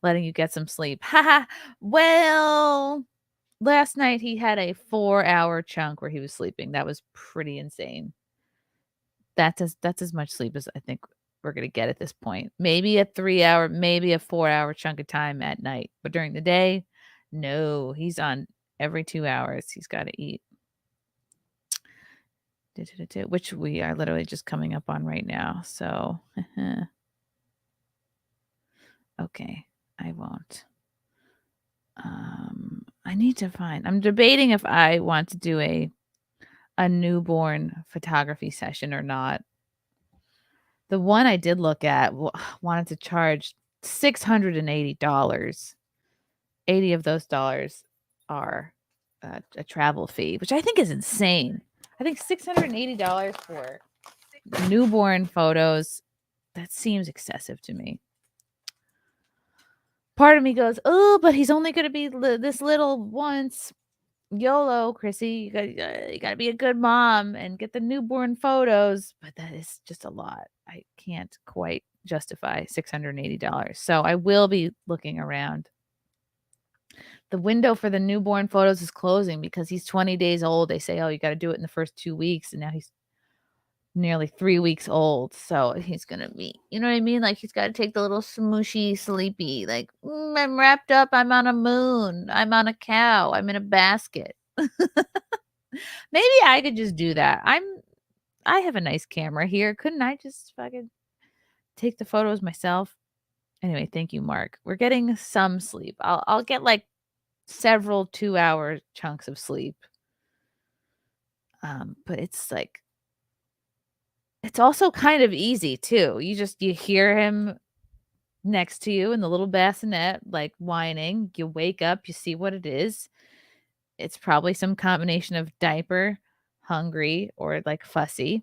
Speaker 1: letting you get some sleep. Haha. Well, last night he had a 4-hour chunk where he was sleeping. That was pretty insane. That's as much sleep as I think we're going to get at this point. Maybe a 3-hour, maybe a 4-hour chunk of time at night. But during the day, no, he's on every 2 hours. He's got to eat. Which we are literally just coming up on right now. So, okay, I won't. I need to find, I'm debating if I want to do a newborn photography session or not. The one I did look at wanted to charge $680. 80 of those dollars are a travel fee, which I think is insane. I think $680 for newborn photos, that seems excessive to me. Part of me goes, oh, but he's only going to be this little once. YOLO, Chrissy. You got to be a good mom and get the newborn photos. But that is just a lot. I can't quite justify $680. So I will be looking around. The window for the newborn photos is closing because he's 20 days old. They say, oh, you got to do it in the first 2 weeks. And now he's nearly 3 weeks old. So he's going to be, you know what I mean? Like he's got to take the little smooshy, sleepy, like, I'm wrapped up. I'm on a moon. I'm on a cow. I'm in a basket. Maybe I could just do that. I have a nice camera here. Couldn't I just fucking take the photos myself? Anyway, thank you, Mark. We're getting some sleep. I'll get like several 2-hour chunks of sleep. But it's like, it's also kind of easy too. You hear him next to you in the little bassinet, like whining. You wake up, you see what it is. It's probably some combination of diaper, hungry, or like fussy.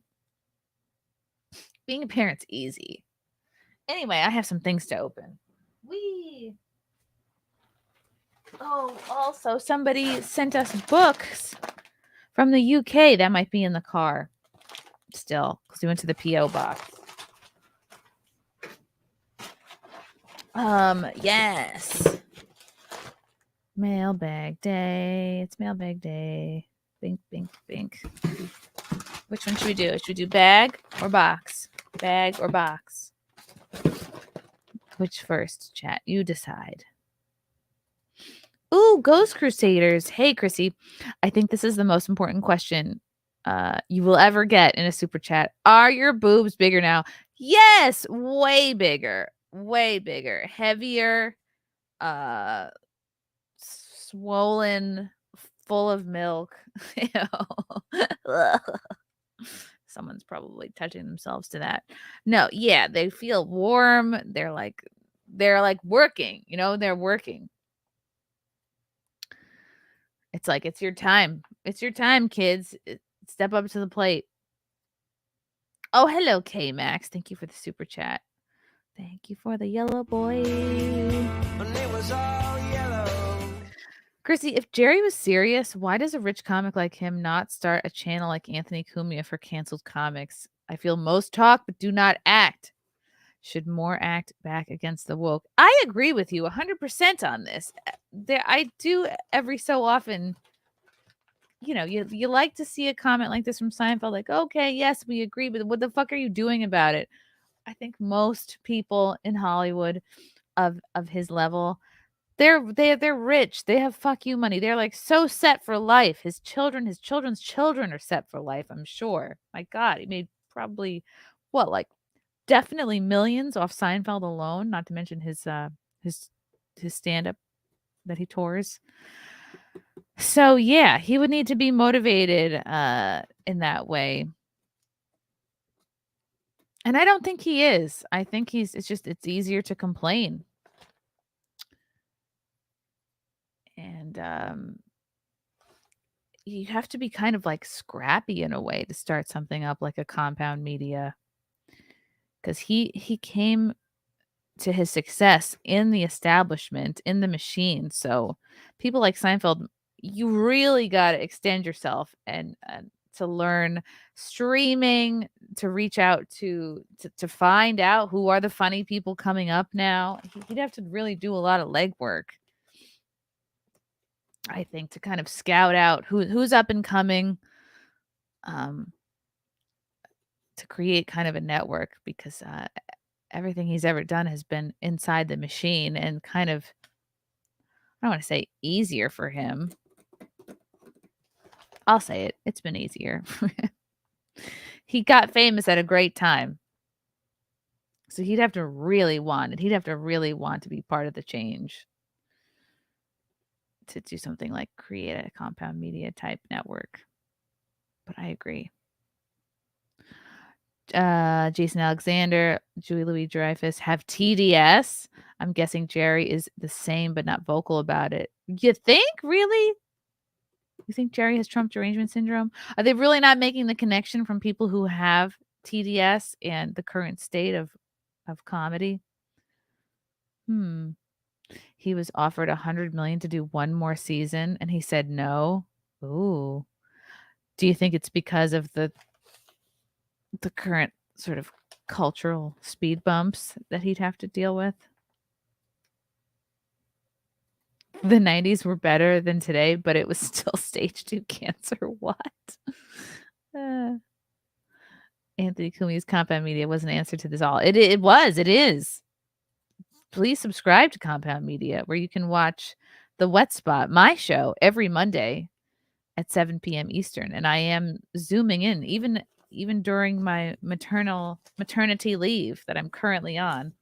Speaker 1: Being a parent's easy. Anyway, I have some things to open. Oh, also somebody sent us books from the UK. That might be in the car still because we went to the P.O. box. Yes. Mailbag day. It's mailbag day. Bink, bink, bink. Which one should we do? Should we do bag or box? Bag or box? Which first, chat? You decide. Ooh, Ghost Crusaders. Hey, Chrissy. I think this is the most important question you will ever get in a super chat. Are your boobs bigger now? Yes, way bigger. Way bigger. Heavier. Swollen. Full of milk. Someone's probably touching themselves to that. No, yeah, they feel warm. They're like working, they're working. It's like, it's your time. It's your time, kids. Step up to the plate. Oh, hello, K-Max. Thank you for the super chat. Thank you for the yellow boy. It was all yellow. Chrissy, if Jerry was serious, why does a rich comic like him not start a channel like Anthony Cumia for canceled comics? I feel most talk, but do not act. Should more act back against the woke? I agree with you 100% on this. I do every so often, you like to see a comment like this from Seinfeld, like, okay, yes, we agree, but what the fuck are you doing about it? I think most people in Hollywood of his level, they're rich. They have fuck you money. They're like so set for life. His children's children are set for life, I'm sure. My God, he made probably definitely millions off Seinfeld alone, not to mention his stand-up that he tours. So yeah, he would need to be motivated in that way. And I don't think he is. I think it's easier to complain. And you have to be kind of like scrappy in a way to start something up like a Compound Media. Because he came to his success in the establishment, in the machine. So people like Seinfeld, you really got to extend yourself and to learn streaming, to reach out to find out who are the funny people coming up now. He'd have to really do a lot of legwork, I think, to kind of scout out who's up and coming, to create kind of a network, because everything he's ever done has been inside the machine and kind of, I don't want to say easier for him. I'll say it. It's been easier. He got famous at a great time. So he'd have to really want it. He'd have to really want to be part of the change to do something like create a Compound Media type network. But I agree. Jason Alexander, Julie Louis-Dreyfus have TDS. I'm guessing Jerry is the same but not vocal about it. You think? Really? You think Jerry has Trump derangement syndrome? Are they really not making the connection from people who have TDS and the current state of comedy? He was offered $100 million to do one more season and he said no. Ooh. Do you think it's because of the current sort of cultural speed bumps that he'd have to deal with? The 90s were better than today, but it was still stage 2 cancer. What? Anthony Cumi's Compound Media was an answer to this all. It is. Please subscribe to Compound Media, where you can watch The Wet Spot, my show, every Monday at 7 p.m. Eastern. And I am zooming in, even during my maternity leave that I'm currently on.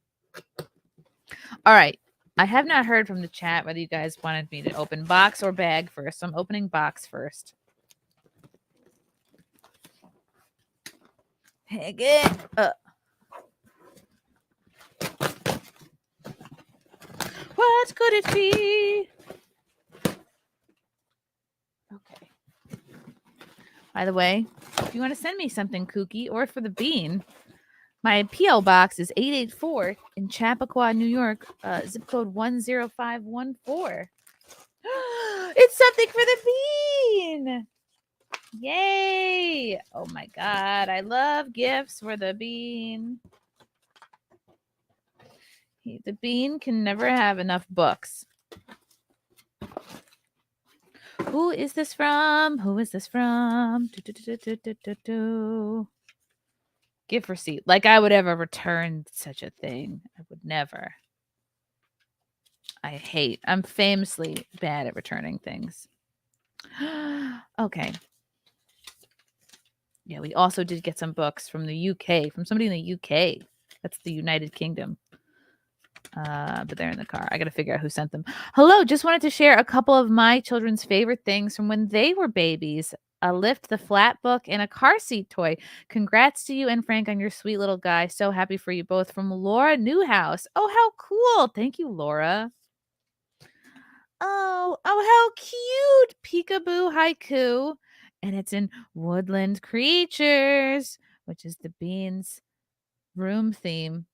Speaker 1: All right. I have not heard from the chat whether you guys wanted me to open box or bag first. So I'm opening box first. Hang it up. What could it be? Okay. By the way, if you want to send me something kooky or for the bean, my P.O. box is 884 in Chappaqua, New York, zip code 10514. It's something for the bean. Yay. Oh my God. I love gifts for the bean. The bean can never have enough books. Who is this from? Who is this from? Gift receipt. Like I would ever return such a thing. I would never. I'm famously bad at returning things. Okay. Yeah, we also did get some books from the UK, from somebody in the UK. That's the United Kingdom. But they're in the car. I got to figure out who sent them. Hello, just wanted to share a couple of my children's favorite things from when they were babies. A Lift the Flat book and a car seat toy. Congrats to you and Frank on your sweet little guy. So happy for you both. From Laura Newhouse. Oh, how cool. Thank you, Laura. Oh, how cute. Peekaboo haiku. And it's in Woodland Creatures, which is the Beans room theme.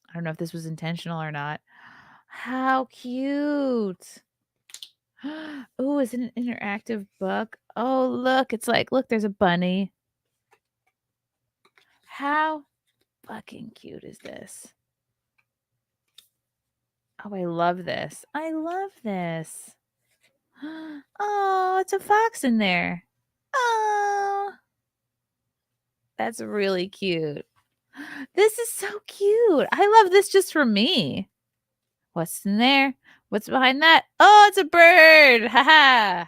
Speaker 1: I don't know if this was intentional or not. How cute. Oh, is it an interactive book? Oh, look. It's like, look, there's a bunny. How fucking cute is this? Oh, I love this. I love this. Oh, it's a fox in there. Oh, that's really cute. This is so cute. I love this just for me. What's in there? What's behind that? Oh, it's a bird. Haha.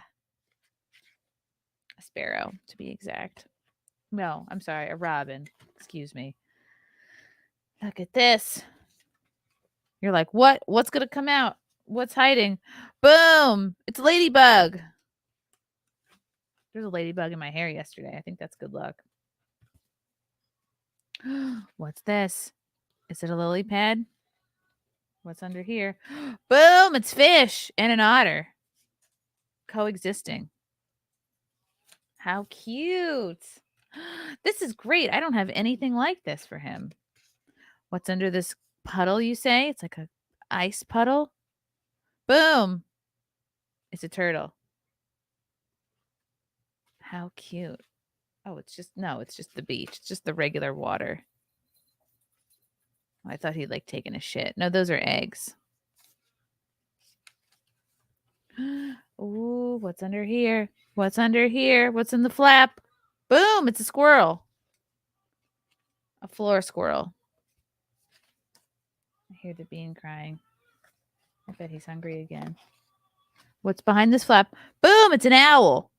Speaker 1: A sparrow, to be exact. No, I'm sorry. A robin. Excuse me. Look at this. You're like, what? What's going to come out? What's hiding? Boom. It's a ladybug. There's a ladybug in my hair yesterday. I think that's good luck. What's this? Is it a lily pad? What's under here? Boom! It's fish and an otter coexisting. How cute. This is great. I don't have anything like this for him. What's under this puddle, you say? It's like a ice puddle. Boom. It's a turtle. How cute. Oh, it's just the beach. It's just the regular water. I thought he'd like taken a shit. No, those are eggs. Ooh, what's under here? What's under here? What's in the flap? Boom, it's a squirrel. A floor squirrel. I hear the bean crying. I bet he's hungry again. What's behind this flap? Boom, it's an owl.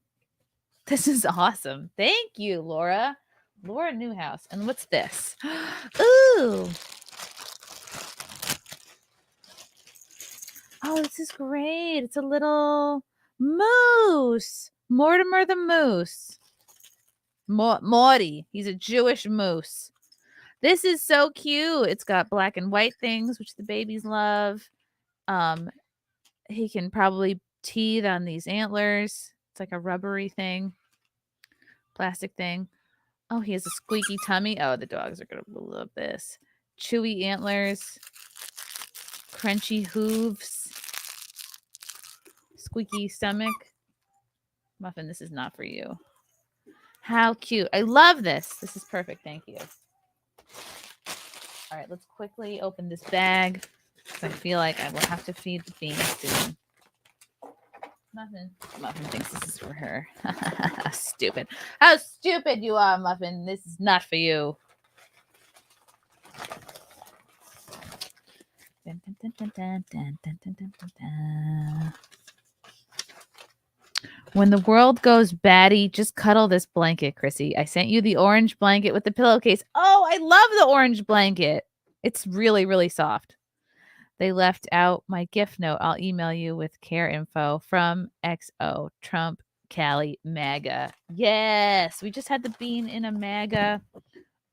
Speaker 1: This is awesome. Thank you, Laura. Laura Newhouse. And what's this? Ooh. Oh, this is great. It's a little moose. Mortimer the moose. Morty. He's a Jewish moose. This is so cute. It's got black and white things, which the babies love. He can probably teeth on these antlers. It's like a rubbery thing. Plastic thing. Oh, he has a squeaky tummy. Oh, the dogs are going to love this. Chewy antlers. Crunchy hooves. Squeaky stomach. Muffin, this is not for you. How cute. I love this. This is perfect. Thank you. All right, let's quickly open this bag because I feel like I will have to feed the bean soon. Muffin thinks this is for her. Stupid. How stupid you are, Muffin. This is not for you. Dun, dun, dun, dun, dun, dun, dun, dun, dun, dun. When the world goes batty, just cuddle this blanket, Chrissy. I sent you the orange blanket with the pillowcase. Oh, I love the orange blanket. It's really, really soft. They left out my gift note. I'll email you with care info from XO Trump Cali MAGA. Yes, we just had the bean in a MAGA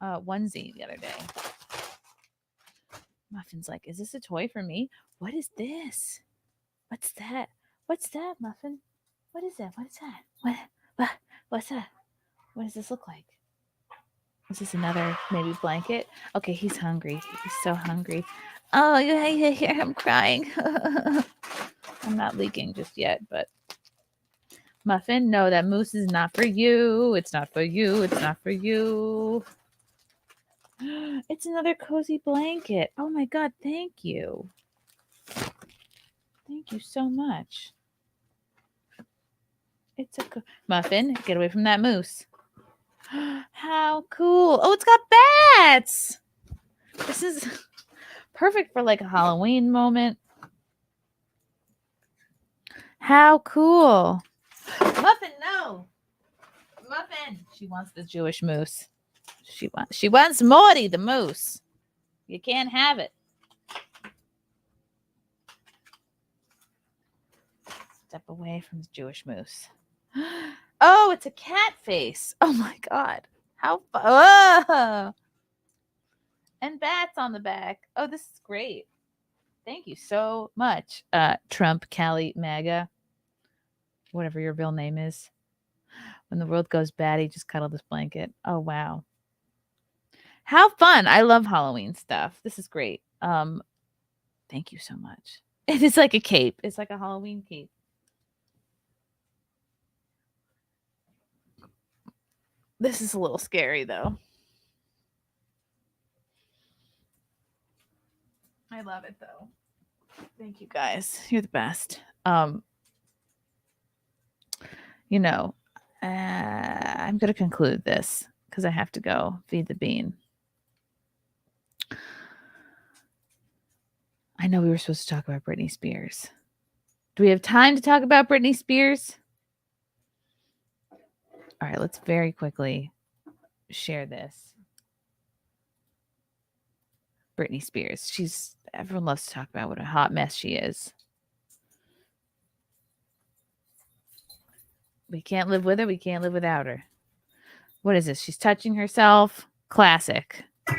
Speaker 1: onesie the other day. Muffin's like, is this a toy for me? What is this? What's that? What's that, Muffin? What is that? What is that? What's that? What does this look like? Is this another maybe blanket? Okay, he's hungry. He's so hungry. Oh, you hear him crying. I'm not leaking just yet, but Muffin, no, that moose is not for you. It's not for you. It's not for you. It's another cozy blanket. Oh my God, thank you. Thank you so much. It's a Muffin, get away from that moose. How cool. Oh, it's got bats. This is perfect for like a Halloween moment. How cool. Muffin, no. Muffin. She wants the Jewish moose. She wants Morty, the moose. You can't have it. Step away from the Jewish moose. Oh, it's a cat face. Oh my God. How fun. Oh. And bats on the back. Oh, this is great. Thank you so much, Trump Cali MAGA. Whatever your real name is. When the world goes batty, just cuddle this blanket. Oh, wow. How fun. I love Halloween stuff. This is great. Thank you so much. It is like a cape. It's like a Halloween cape. This is a little scary, though. I love it, though. Thank you, guys. You're the best. You know, I'm going to conclude this because I have to go feed the bean. I know we were supposed to talk about Britney Spears. Do we have time to talk about Britney Spears? All right, let's very quickly share this. Britney Spears. Everyone loves to talk about what a hot mess she is. We can't live with her. We can't live without her. What is this? She's touching herself. Classic. Look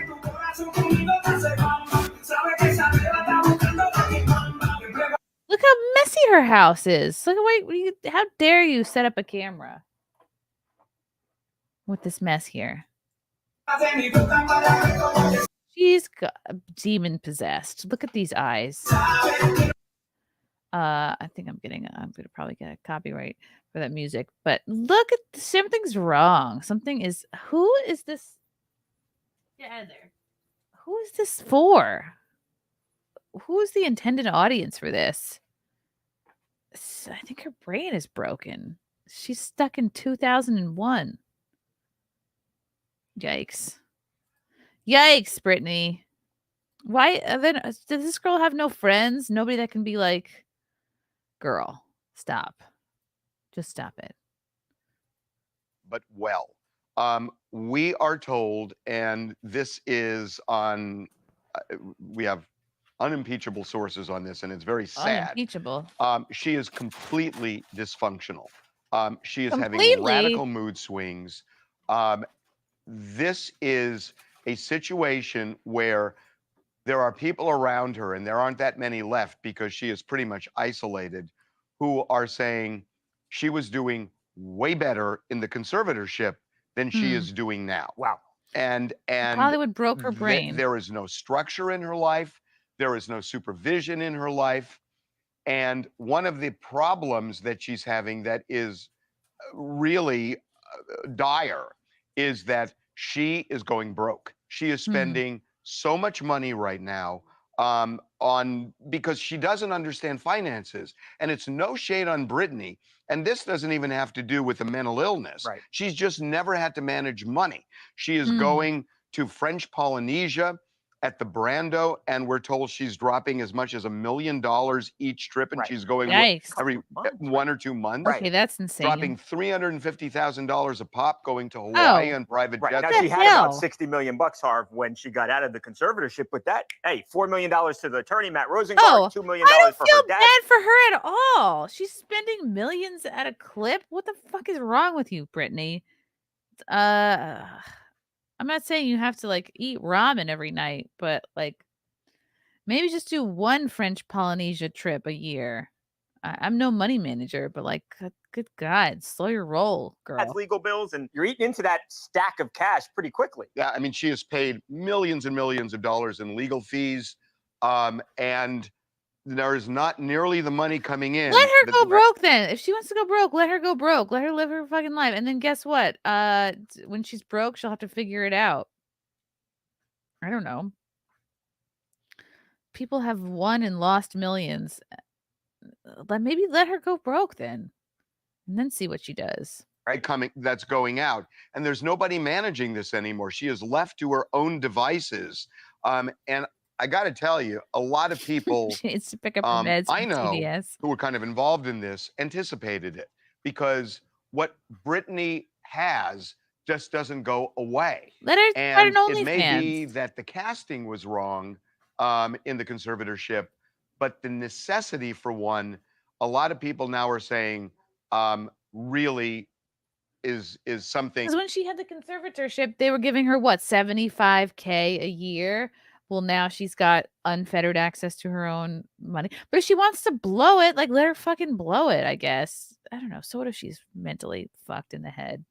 Speaker 1: how messy her house is. Look, wait, how dare you set up a camera with this mess here? She's demon possessed. Look at these eyes. I think I'm gonna probably get a copyright for that music. But look at something's wrong. Who is this? Get out of there. Who is this for? Who is the intended audience for this? I think her brain is broken. She's stuck in 2001. Yikes. Yikes, Britney. Why then does this girl have no friends? Nobody that can be like, girl, stop. Just stop it.
Speaker 12: But we are told, and this is on, we have unimpeachable sources on this, and it's very sad.
Speaker 1: Unimpeachable.
Speaker 12: She is completely dysfunctional. She is
Speaker 1: Completely?
Speaker 12: having radical mood swings. This is a situation where there are people around her, and there aren't that many left because she is pretty much isolated, who are saying she was doing way better in the conservatorship than she is doing now.
Speaker 6: Wow.
Speaker 12: And
Speaker 1: Hollywood broke her brain.
Speaker 12: There is no structure in her life. There is no supervision in her life. And one of the problems that she's having that is really dire is that she is going broke. She is spending so much money right now because she doesn't understand finances. And it's no shade on Britney. And this doesn't even have to do with a mental illness.
Speaker 13: Right.
Speaker 12: She's just never had to manage money. She is going to French Polynesia at the Brando, and we're told she's dropping as much as $1 million each trip, and she's going every 1 or 2 months.
Speaker 1: Okay, that's insane.
Speaker 12: Dropping $350,000 a pop, going to Hawaii on private jets.
Speaker 13: Now she had about $60 million, Harv, when she got out of the conservatorship. But that, hey, $4 million to the attorney, Matt Rosengart, $2 million for her dad.
Speaker 1: I don't feel bad for her at all. She's spending millions at a clip. What the fuck is wrong with you, Britney? I'm not saying you have to like eat ramen every night, but like maybe just do one French Polynesia trip a year. I'm no money manager, but like, good God, slow your roll, girl.
Speaker 13: That's legal bills, and you're eating into that stack of cash pretty quickly.
Speaker 12: Yeah, I mean, she has paid millions and millions of dollars in legal fees, and there is not nearly the money coming in.
Speaker 1: Let her go broke then. If she wants to go broke, let her go broke. Let her live her fucking life. And then guess what? When she's broke, she'll have to figure it out. I don't know. People have won and lost millions. Maybe let her go broke then. And then see what she does.
Speaker 12: That's going out. And there's nobody managing this anymore. She is left to her own devices. And I got to tell you, a lot of people
Speaker 1: she needs to pick up her meds
Speaker 12: I know
Speaker 1: CVS.
Speaker 12: who were kind of involved in this anticipated it, because what Britney has just doesn't go away.
Speaker 1: Let her start an OnlyFans.
Speaker 12: It may be that the casting was wrong in the conservatorship, but the necessity for one, a lot of people now are saying really is something.
Speaker 1: Because when she had the conservatorship, they were giving her what, $75K a year. Well, now she's got unfettered access to her own money. But if she wants to blow it, like, let her fucking blow it, I guess. I don't know. So what if she's mentally fucked in the head?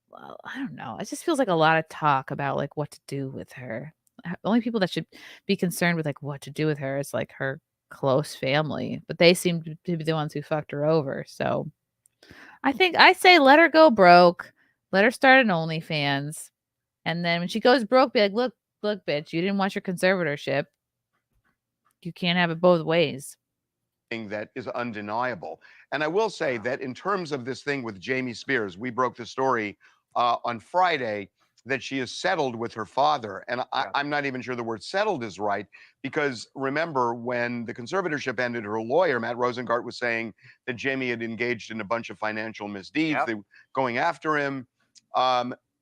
Speaker 1: Well, I don't know. It just feels like a lot of talk about, like, what to do with her. The only people that should be concerned with, like, what to do with her is, like, her close family. But they seem to be the ones who fucked her over. So I say let her go broke. Let her start an OnlyFans. And then when she goes broke, be like, look, bitch, you didn't want your conservatorship. You can't have it both ways.
Speaker 12: That is undeniable. And I will say that in terms of this thing with Jamie Spears, we broke the story on Friday that she is settled with her father. And I'm not even sure the word settled is right, because remember when the conservatorship ended, her lawyer, Matt Rosengart, was saying that Jamie had engaged in a bunch of financial misdeeds. They were going after him.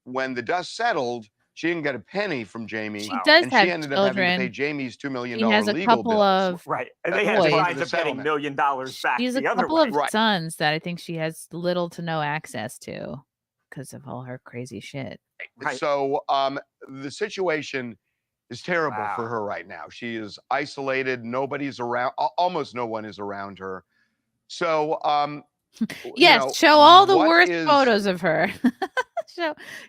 Speaker 12: When the dust settled, she didn't get a penny from Jamie.
Speaker 1: She does
Speaker 12: and
Speaker 1: have
Speaker 12: she ended
Speaker 1: children.
Speaker 12: up having to pay Jamie's $2 million
Speaker 1: She has a
Speaker 12: legal
Speaker 1: couple
Speaker 12: bills.
Speaker 1: of
Speaker 13: And they had to wind up getting $1 million back
Speaker 1: She has a
Speaker 13: the other
Speaker 1: couple
Speaker 13: way.
Speaker 1: of sons that I think she has little to no access to because of all her crazy shit.
Speaker 12: So the situation is terrible for her right now. She is isolated. Nobody's around. Almost no one is around her. So
Speaker 1: yes, show all the worst photos of her.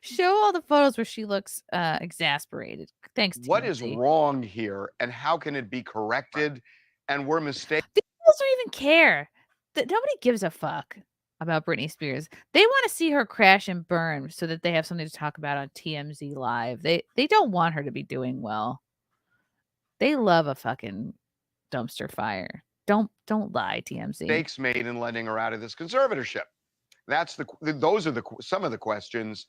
Speaker 1: show all the photos where she looks exasperated. Thanks.
Speaker 12: What is wrong here, and how can it be corrected? And we're mistaken.
Speaker 1: These people don't even care. Nobody gives a fuck about Britney Spears. They want to see her crash and burn so that they have something to talk about on TMZ Live. They don't want her to be doing well. They love a fucking dumpster fire. Don't lie, TMZ.
Speaker 12: Mistakes made in letting her out of this conservatorship. Those are some of the questions.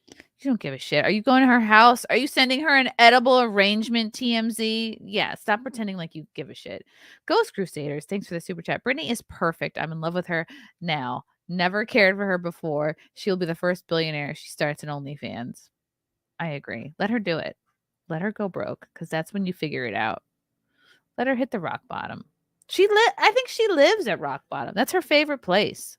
Speaker 1: You don't give a shit. Are you going to her house? Are you sending her an edible arrangement, TMZ? Yeah, stop pretending like you give a shit. Ghost Crusaders, thanks for the super chat. Britney is perfect. I'm in love with her now. Never cared for her before. She'll be the first billionaire if she starts an OnlyFans. I agree. Let her do it. Let her go broke, because that's when you figure it out. Let her hit the rock bottom. I think she lives at rock bottom. That's her favorite place.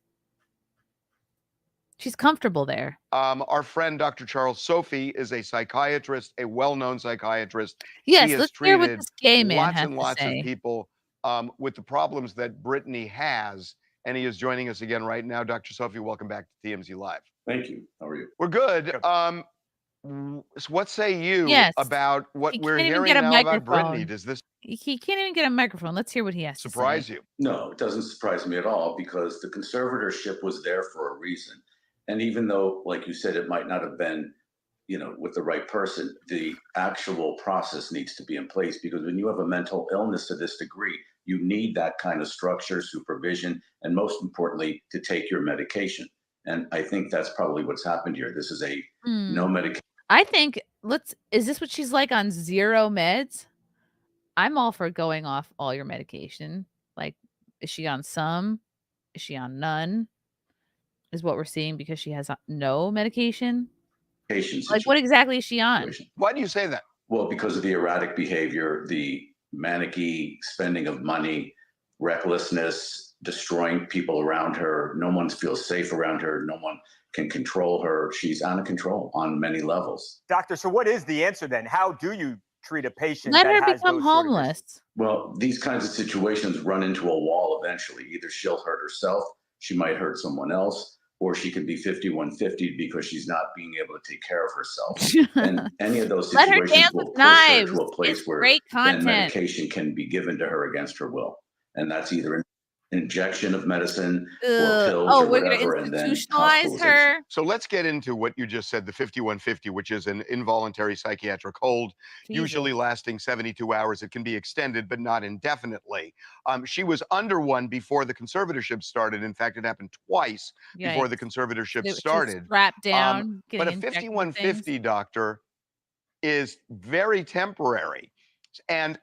Speaker 1: She's comfortable there.
Speaker 12: Our friend Dr. Charles Sophie is a psychiatrist, a well-known psychiatrist.
Speaker 1: Yes,
Speaker 12: he has
Speaker 1: let's hear what
Speaker 12: treated
Speaker 1: this gay man
Speaker 12: lots
Speaker 1: has
Speaker 12: and
Speaker 1: to
Speaker 12: lots
Speaker 1: say.
Speaker 12: of people with the problems that Britney has, and he is joining us again right now. Dr. Sophie, welcome back to TMZ Live.
Speaker 14: Thank you. How are you?
Speaker 12: We're good. what say you
Speaker 1: Yes.
Speaker 12: about what
Speaker 1: He
Speaker 12: we're
Speaker 1: can't even
Speaker 12: hearing
Speaker 1: get a
Speaker 12: now about
Speaker 1: microphone.
Speaker 12: Britney? Does this
Speaker 1: He can't even get a microphone. Let's hear what he has to say.
Speaker 12: surprise you?
Speaker 14: No, it doesn't surprise me at all because the conservatorship was there for a reason. And even though, like you said, it might not have been, with the right person, the actual process needs to be in place because when you have a mental illness to this degree, you need that kind of structure, supervision, and most importantly, to take your medication. And I think that's probably what's happened here. This is a no medication.
Speaker 1: I think is this what she's like on 0 meds? I'm all for going off all your medication. Like, is she on some? Is she on none? Is what we're seeing because she has no medication? Like, what exactly is she on?
Speaker 12: Why do you say that?
Speaker 14: Well, because of the erratic behavior, the manicky spending of money, recklessness, destroying people around her. No one feels safe around her. No one can control her. She's out of control on many levels.
Speaker 13: Doctor, so what is the answer then? How do you treat a patient
Speaker 1: Let
Speaker 13: that
Speaker 1: her
Speaker 13: has
Speaker 1: become
Speaker 13: those sort of
Speaker 1: homeless.
Speaker 14: Well, these kinds of situations run into a wall eventually. Either she'll hurt herself, she might hurt someone else, or she could be 5150 because she's not being able to take care of herself. And any of those
Speaker 1: Let her
Speaker 14: situations
Speaker 1: dance
Speaker 14: will
Speaker 1: with
Speaker 14: push her
Speaker 1: knives.
Speaker 14: to a place
Speaker 1: It's
Speaker 14: where
Speaker 1: great
Speaker 14: then
Speaker 1: content.
Speaker 14: medication can be given to her against her will. And that's either an injection of medicine or pills or
Speaker 1: we're gonna
Speaker 14: whatever, and then
Speaker 1: institutionalize her.
Speaker 12: So let's get into what you just said, the 5150, which is an involuntary psychiatric hold, usually lasting 72 hours. It can be extended, but not indefinitely. She was under one before the conservatorship started. In fact, it happened twice before the conservatorship started.
Speaker 1: Strapped down,
Speaker 12: but a
Speaker 1: getting injected with
Speaker 12: 5150, doctor, is very temporary. And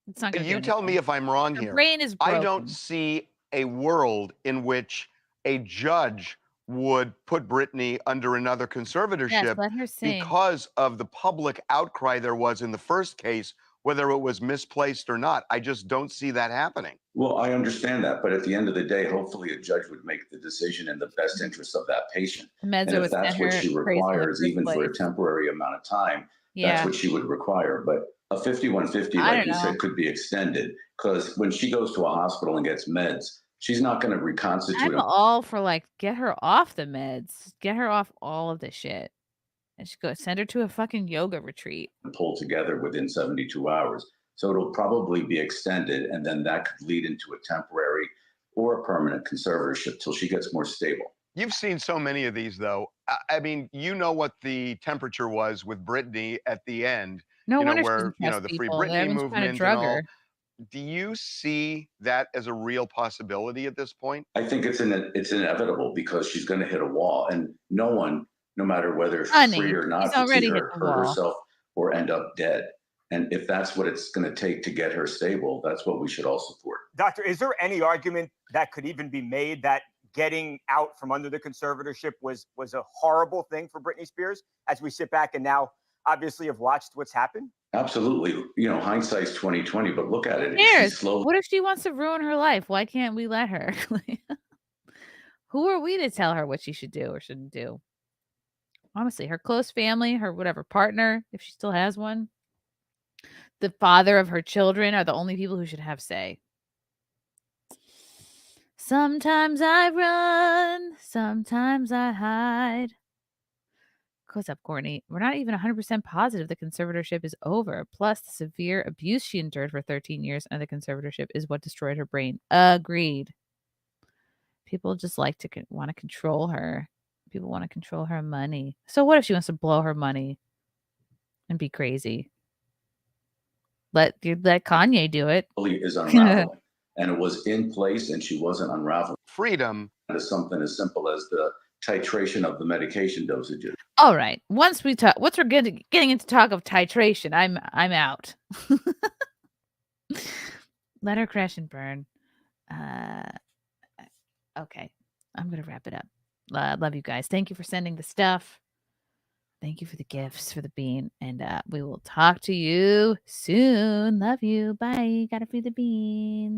Speaker 1: It's not gonna do
Speaker 12: you tell me
Speaker 1: anything.
Speaker 12: if I'm wrong
Speaker 1: Her
Speaker 12: here.
Speaker 1: brain is
Speaker 12: I
Speaker 1: broken.
Speaker 12: don't see a world in which a judge would put Britney under another conservatorship
Speaker 1: let her sing.
Speaker 12: because of the public outcry there was in the first case, whether it was misplaced or not. I just don't see that happening.
Speaker 14: Well, I understand that, but at the end of the day, hopefully a judge would make the decision in the best interest of that patient.
Speaker 1: The meds
Speaker 14: And
Speaker 1: are
Speaker 14: if
Speaker 1: what
Speaker 14: that's
Speaker 1: sent
Speaker 14: what
Speaker 1: her
Speaker 14: she
Speaker 1: crazy in the
Speaker 14: requires,
Speaker 1: first
Speaker 14: even for a
Speaker 1: place.
Speaker 14: temporary amount of time,
Speaker 1: Yeah.
Speaker 14: that's what she would require. But a 5150,
Speaker 1: I
Speaker 14: like
Speaker 1: don't
Speaker 14: you
Speaker 1: know.
Speaker 14: said, could be extended because when she goes to a hospital and gets meds, she's not going to reconstitute
Speaker 1: I'm
Speaker 14: them.
Speaker 1: all for get her off the meds. Get her off all of this shit. And send her to a fucking yoga retreat.
Speaker 14: Pull together within 72 hours. So it'll probably be extended, and then that could lead into a temporary or a permanent conservatorship till she gets more stable.
Speaker 12: You've seen so many of these, though. I mean, you know what the temperature was with Britney at the end.
Speaker 1: No
Speaker 12: you know,
Speaker 1: wonder she
Speaker 12: where,
Speaker 1: doesn't
Speaker 12: you know,
Speaker 1: trust
Speaker 12: the Free
Speaker 1: people.
Speaker 12: Britney
Speaker 1: Everyone's trying to
Speaker 12: movement and
Speaker 1: drug
Speaker 12: all.
Speaker 1: her.
Speaker 12: Do you see that as a real possibility at this point?
Speaker 14: I think it's inevitable because she's going to hit a wall, and no one, no matter whether free or not,
Speaker 1: she's
Speaker 14: could see
Speaker 1: already hit
Speaker 14: her
Speaker 1: the
Speaker 14: hurt
Speaker 1: wall.
Speaker 14: herself or end up dead. And if that's what it's going to take to get her stable, that's what we should all support.
Speaker 13: Doctor, is there any argument that could even be made that getting out from under the conservatorship was a horrible thing for Britney Spears as we sit back and now obviously have watched what's happened?
Speaker 14: Absolutely. Hindsight's 2020, but look at it.
Speaker 1: Cares?
Speaker 14: She's slowly
Speaker 1: What if she wants to ruin her life? Why can't we let her? Who are we to tell her what she should do or shouldn't do? Honestly, her close family, her whatever partner, if she still has one, the father of her children are the only people who should have say. Sometimes I run, sometimes I hide. Close up, Courtney. We're not even 100% positive the conservatorship is over. Plus, the severe abuse she endured for 13 years under the conservatorship is what destroyed her brain. Agreed. People just want to control her. People want to control her money. So what if she wants to blow her money and be crazy? Let Kanye do it.
Speaker 14: is unraveling. And it was in place and she wasn't unraveling.
Speaker 12: Freedom
Speaker 14: is something as simple as the titration of the medication dosages.
Speaker 1: All right. Once we're getting into talk of titration, I'm out. Let her crash and burn. Okay. I'm gonna wrap it up. Love you guys. Thank you for sending the stuff. Thank you for the gifts, for the bean, and we will talk to you soon. Love you. Bye. Gotta feed the bean.